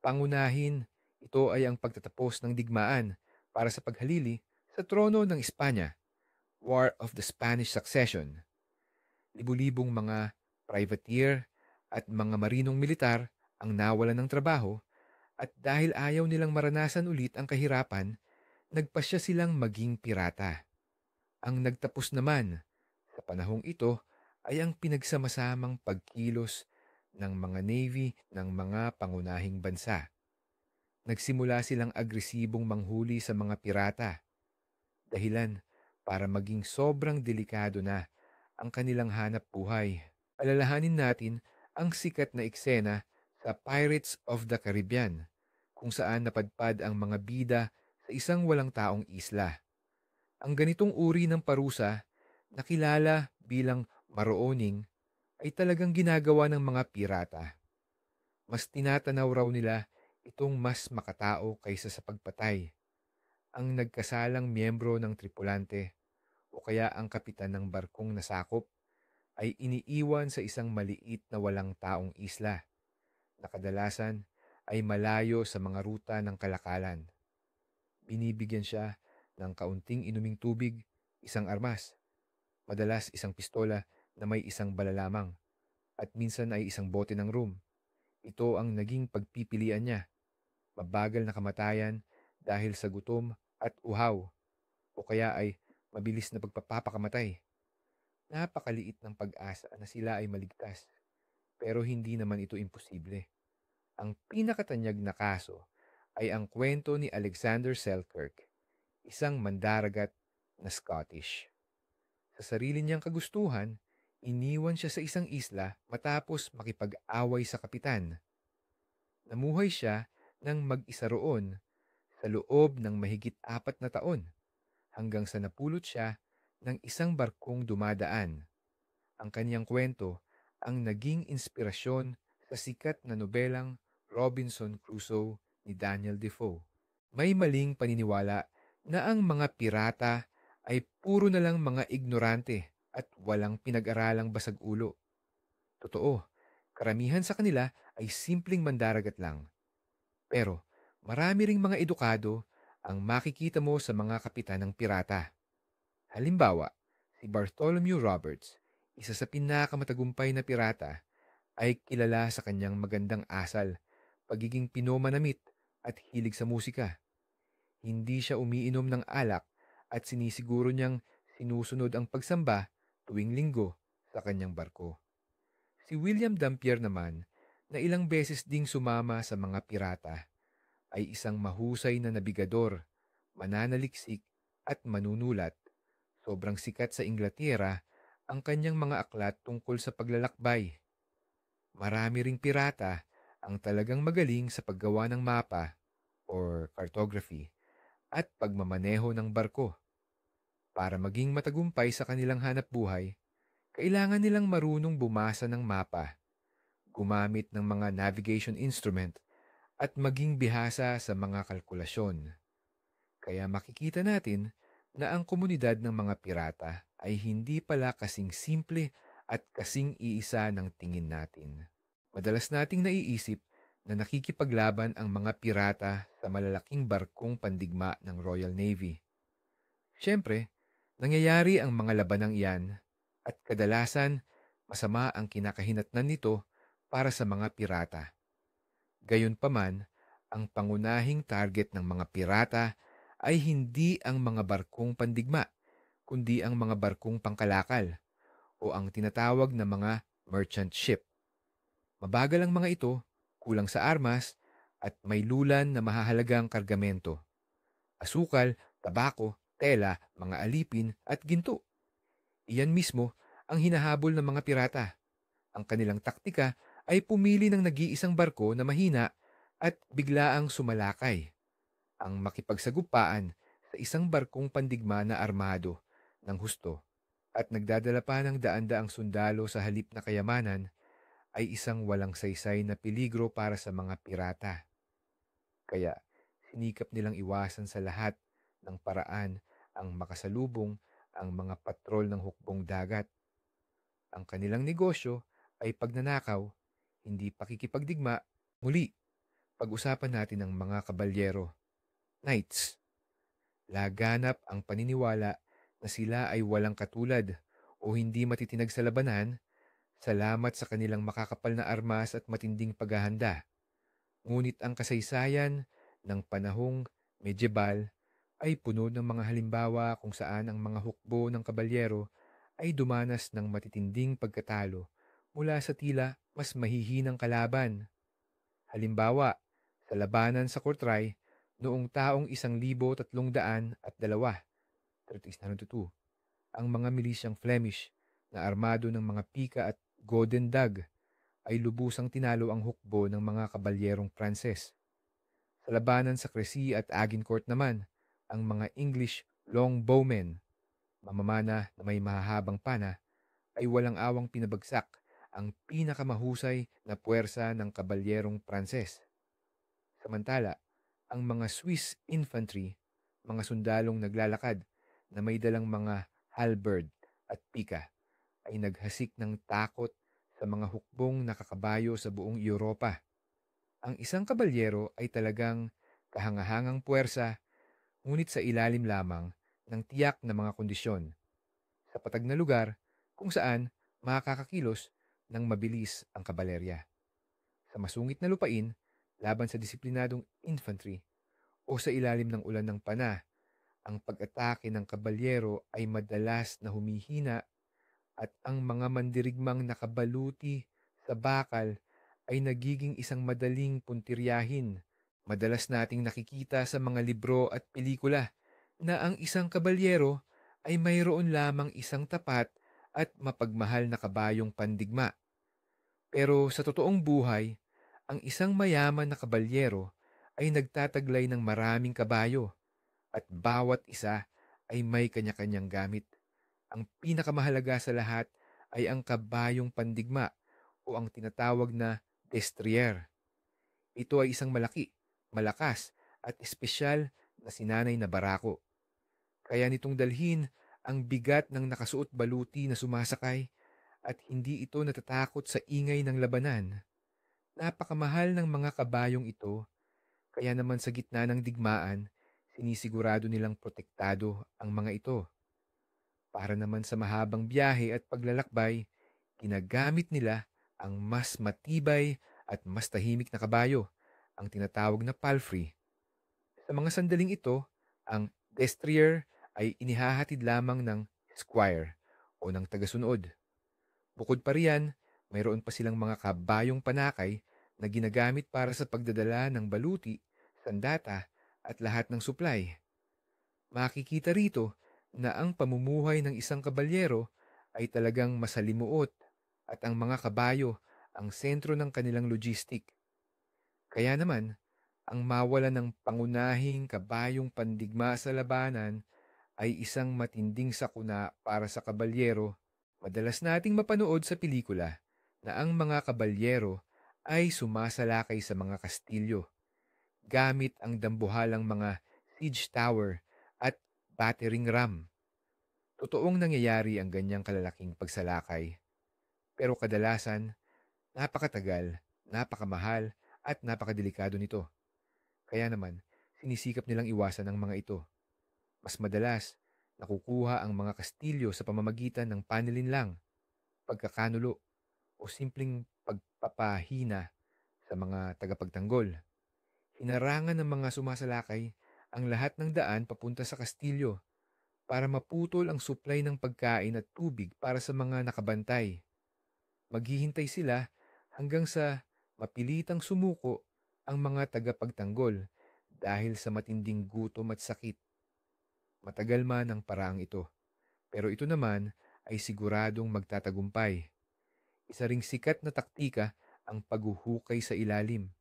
Pangunahin, ito ay ang pagtatapos ng digmaan para sa paghalili sa trono ng Espanya, War of the Spanish Succession. Libu-libong mga privateer at mga marinong militar ang nawalan ng trabaho at dahil ayaw nilang maranasan ulit ang kahirapan, nagpasya silang maging pirata. Ang nagtapos naman sa panahong ito ay ang pinagsamasamang pagkilos ng mga navy ng mga pangunahing bansa. Nagsimula silang agresibong manghuli sa mga pirata, dahilan para maging sobrang delikado na ang kanilang hanap buhay. Alalahanin natin ang sikat na eksena sa Pirates of the Caribbean, kung saan napadpad ang mga bida sa isang walang taong isla. Ang ganitong uri ng parusa, nakilala bilang marooning, ay talagang ginagawa ng mga pirata. Mas tinatanaw raw nila itong mas makatao kaysa sa pagpatay. Ang nagkasalang miyembro ng tripulante o kaya ang kapitan ng barkong nasakop ay iniiwan sa isang maliit na walang taong isla na kadalasan ay malayo sa mga ruta ng kalakalan. Binibigyan siya ng kaunting inuming tubig, isang armas, madalas isang pistola na may isang bala lamang, at minsan ay isang bote ng rum. Ito ang naging pagpipilian niya. Mabagal na kamatayan dahil sa gutom at uhaw, o kaya ay mabilis na pagpapakamatay. Napakaliit ng pag-asa na sila ay maligtas, pero hindi naman ito imposible. Ang pinakatanyag na kaso ay ang kwento ni Alexander Selkirk, isang mandaragat na Scottish. Sa sarili niyang kagustuhan, iniwan siya sa isang isla matapos makipag-away sa kapitan. Namuhay siya ng mag-isa roon sa loob ng mahigit 4 na taon hanggang sa napulot siya ng isang barkong dumadaan. Ang kaniyang kwento ang naging inspirasyon sa sikat na nobelang Robinson Crusoe ni Daniel Defoe. May maling paniniwala na ang mga pirata ay puro na lang mga ignorante at walang pinag-aralang basag ulo. Totoo, karamihan sa kanila ay simpleng mandaragat lang. Pero marami ring mga edukado ang makikita mo sa mga kapitan ng pirata. Halimbawa, si Bartholomew Roberts, isa sa pinakamatagumpay na pirata, ay kilala sa kanyang magandang asal, pagiging pinomanamit at hilig sa musika. Hindi siya umiinom ng alak at sinisiguro niyang sinusunod ang pagsamba tuwing linggo sa kanyang barko. Si William Dampier naman, na ilang beses ding sumama sa mga pirata, ay isang mahusay na nabigador, mananaliksik at manunulat. Sobrang sikat sa Inglaterra ang kanyang mga aklat tungkol sa paglalakbay. Marami ring pirata ang talagang magaling sa paggawa ng mapa or cartography at pagmamaneho ng barko. Para maging matagumpay sa kanilang hanap buhay, kailangan nilang marunong bumasa ng mapa, gumamit ng mga navigation instrument at maging bihasa sa mga kalkulasyon. Kaya makikita natin na ang komunidad ng mga pirata ay hindi pala kasing simple at kasing iisa ng tingin natin. Madalas nating naiisip na nakikipaglaban ang mga pirata sa malalaking barkong pandigma ng Royal Navy. Siyempre, nangyayari ang mga labanang iyan at kadalasan masama ang kinakahinatnan nito para sa mga pirata. Gayunpaman, ang pangunahing target ng mga pirata ay hindi ang mga barkong pandigma, kundi ang mga barkong pangkalakal o ang tinatawag na mga merchant ship. Mabagal ang mga ito, kulang sa armas, at may lulan na mahahalagang kargamento. Asukal, tabako, tela, mga alipin at ginto. Iyan mismo ang hinahabol ng mga pirata. Ang kanilang taktika ay pumili ng nag-iisang barko na mahina at biglaang sumalakay. Ang makipagsagupaan sa isang barkong pandigma na armado ng husto at nagdadala pa ng daan-daang sundalo sa halip na kayamanan ay isang walang saysay na peligro para sa mga pirata. Kaya sinikap nilang iwasan sa lahat ng paraan ang makasalubong ang mga patrol ng hukbong dagat. Ang kanilang negosyo ay pagnanakaw, hindi pakikipagdigma. Muli, pag-usapan natin ang mga kabalyero, knights. Laganap ang paniniwala na sila ay walang katulad o hindi matitinag sa labanan salamat sa kanilang makakapal na armas at matinding paghahanda. Ngunit ang kasaysayan ng panahong medieval ay puno ng mga halimbawa kung saan ang mga hukbo ng kabalyero ay dumanas ng matitinding pagkatalo mula sa tila mas mahihinang kalaban. Halimbawa, sa labanan sa Courtrai noong taong 1302, 1302, ang mga milisyang Flemish na armado ng mga pika at golden dagg ay lubusang tinalo ang hukbo ng mga kabalyerong Pranses. Sa labanan sa Crécy at Agincourt naman, ang mga English longbowmen, mamamana na may mahahabang pana, ay walang awang pinabagsak ang pinakamahusay na puwersa ng kabalyerong Pranses. Samantala, ang mga Swiss infantry, mga sundalong naglalakad na may dalang mga halberd at pika, ay naghasik ng takot sa mga hukbong nakakabayo sa buong Europa. Ang isang kabalyero ay talagang kahangahangang puwersa, ngunit sa ilalim lamang ng tiyak na mga kondisyon, sa patag na lugar kung saan makakakilos ng mabilis ang kabalerya. Sa masungit na lupain, laban sa disiplinadong infantry o sa ilalim ng ulan ng pana, ang pag-atake ng kabalyero ay madalas na humihina at ang mga mandirigmang nakabaluti sa bakal ay nagiging isang madaling puntiryahin. Madalas nating nakikita sa mga libro at pelikula na ang isang kabalyero ay mayroon lamang isang tapat at mapagmahal na kabayong pandigma. Pero sa totoong buhay, ang isang mayaman na kabalyero ay nagtataglay ng maraming kabayo at bawat isa ay may kanya-kanyang gamit. Ang pinakamahalaga sa lahat ay ang kabayong pandigma o ang tinatawag na destrier. Ito ay isang malaki, malakas at espesyal na sinanay na barako. Kaya nitong dalhin ang bigat ng nakasuot baluti na sumasakay at hindi ito natatakot sa ingay ng labanan. Napakamahal ng mga kabayong ito, kaya naman sa gitna ng digmaan, Sinisigurado nilang protektado ang mga ito. Para naman sa mahabang biyahe at paglalakbay, ginagamit nila ang mas matibay at mas tahimik na kabayo, ang tinatawag na palfrey. Sa mga sandaling ito, ang destrier ay inihahatid lamang ng squire o ng tagasunod. Bukod pa riyan, mayroon pa silang mga kabayong panakay na ginagamit para sa pagdadala ng baluti, sandata at lahat ng supply. Makikita rito na ang pamumuhay ng isang kabalyero ay talagang masalimuot at ang mga kabayo ang sentro ng kanilang logistik. Kaya naman, ang mawala ng pangunahing kabayong pandigma sa labanan ay isang matinding sakuna para sa kabalyero. Madalas nating mapanood sa pelikula na ang mga kabalyero ay sumasalakay sa mga kastilyo gamit ang dambuhalang mga siege tower at battering ram. Totoong nangyayari ang ganyang kalalaking pagsalakay, pero kadalasan napakatagal, napakamahal at napakadelikado nito. Kaya naman, sinisikap nilang iwasan ang mga ito. Mas madalas, nakukuha ang mga kastilyo sa pamamagitan ng panelin lang, pagkakanulo o simpleng pagpapahina sa mga tagapagtanggol. Hinarangan ng mga sumasalakay ang lahat ng daan papunta sa kastilyo para maputol ang supply ng pagkain at tubig para sa mga nakabantay. Maghihintay sila hanggang sa mapilitang sumuko ang mga tagapagtanggol dahil sa matinding gutom at sakit. Matagal man ang paraang ito, pero ito naman ay siguradong magtatagumpay. Isa ring sikat na taktika ang paghuhukay sa ilalim.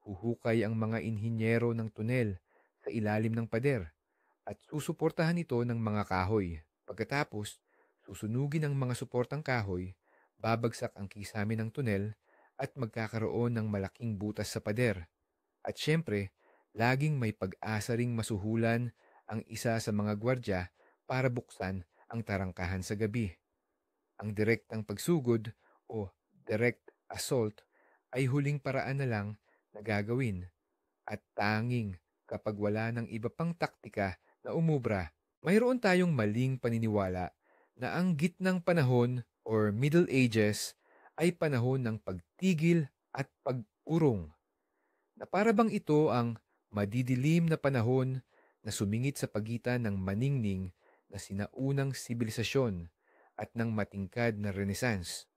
Huhukay ang mga inhinyero ng tunel sa ilalim ng pader at susuportahan ito ng mga kahoy. Pagkatapos, susunugin ang mga suportang kahoy, babagsak ang kisame ng tunel at magkakaroon ng malaking butas sa pader. At syempre, laging may pag-asa ring masuhulan ang isa sa mga gwardya para buksan ang tarangkahan sa gabi. Ang direktang pagsugod o direct assault ay huling paraan na lang na gagawin at tanging kapag wala ng iba pang taktika na umubra. Mayroon tayong maling paniniwala na ang gitnang panahon or Middle Ages ay panahon ng pagtigil at pag-urong, na para bang ito ang madidilim na panahon na sumingit sa pagitan ng maningning na sinaunang sibilisasyon at ng matingkad na Renaissance.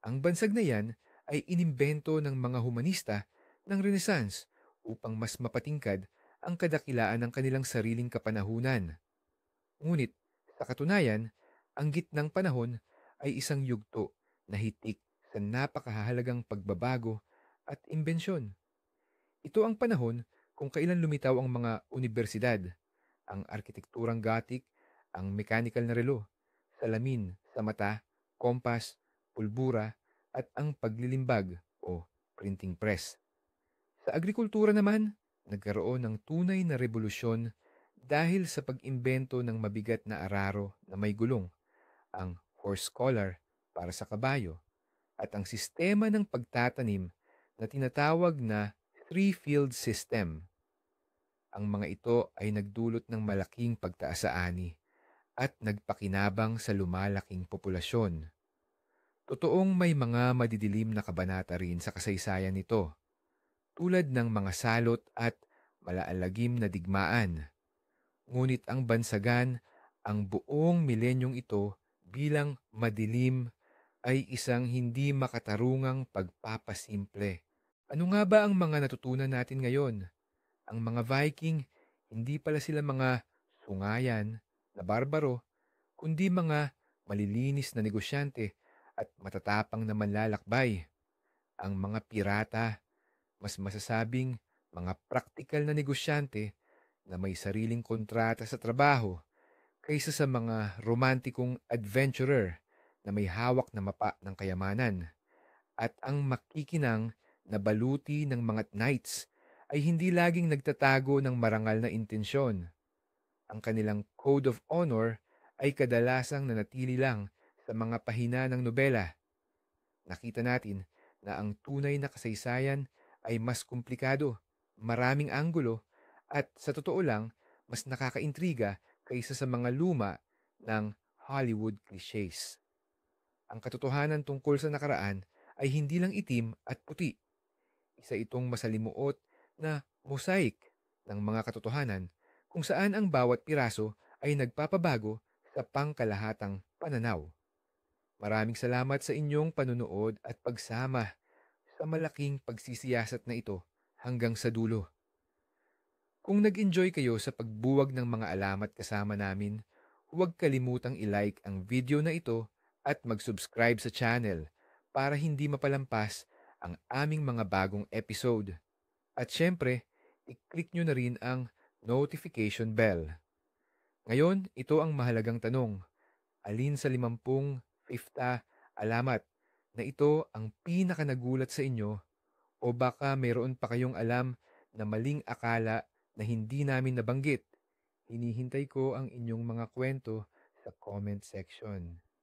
Ang bansag na yan ay inimbento ng mga humanista ng Renaissance upang mas mapatingkad ang kadakilaan ng kanilang sariling kapanahunan. Ngunit, sa katunayan, ang gitnang panahon ay isang yugto na hitik sa napakahalagang pagbabago at imbensyon. Ito ang panahon kung kailan lumitaw ang mga unibersidad, ang arkitekturang Gothic, ang mechanical na relo, salamin sa mata, kompas, pulbura, at ang paglilimbag o printing press. Sa agrikultura naman, nagkaroon ng tunay na revolusyon dahil sa pag-imbento ng mabigat na araro na may gulong, ang horse collar para sa kabayo, at ang sistema ng pagtatanim na tinatawag na three-field system. Ang mga ito ay nagdulot ng malaking pagtaas sa ani at nagpakinabang sa lumalaking populasyon. Totoong may mga madidilim na kabanata rin sa kasaysayan nito, tulad ng mga salot at malaalagim na digmaan. Ngunit ang bansagan, ang buong milenyong ito bilang madilim ay isang hindi makatarungang pagpapasimple. Ano nga ba ang mga natutunan natin ngayon? Ang mga Viking, hindi pala sila mga sungayan na barbaro, kundi mga malilinis na negosyante at matatapang na manlalakbay. Ang mga pirata, mas masasabing mga praktikal na negosyante na may sariling kontrata sa trabaho kaysa sa mga romantikong adventurer na may hawak na mapa ng kayamanan. At ang makikinang na baluti ng mga knights ay hindi laging nagtatago ng marangal na intensyon. Ang kanilang code of honor ay kadalasang nanatili lang sa mga pahina ng nobela. Nakita natin na ang tunay na kasaysayan ay mas komplikado, maraming anggulo, At sa totoo lang, mas nakakaintriga kaysa sa mga luma ng Hollywood cliches. Ang katotohanan tungkol sa nakaraan ay hindi lang itim at puti. Isa itong masalimuot na mosaic ng mga katotohanan kung saan ang bawat piraso ay nagpapabago sa pangkalahatang pananaw. Maraming salamat sa inyong panunood at pagsama sa malaking pagsisiyasat na ito hanggang sa dulo. Kung nag-enjoy kayo sa pagbuwag ng mga alamat kasama namin, huwag kalimutang i-like ang video na ito at mag-subscribe sa channel para hindi mapalampas ang aming mga bagong episode. At syempre, i-click nyo na rin ang notification bell. Ngayon, ito ang mahalagang tanong. Alin sa 50 alamat na ito ang pinakanagulat sa inyo o baka mayroon pa kayong alam na maling akala na hindi namin nabanggit? Hinihintay ko ang inyong mga kwento sa comment section.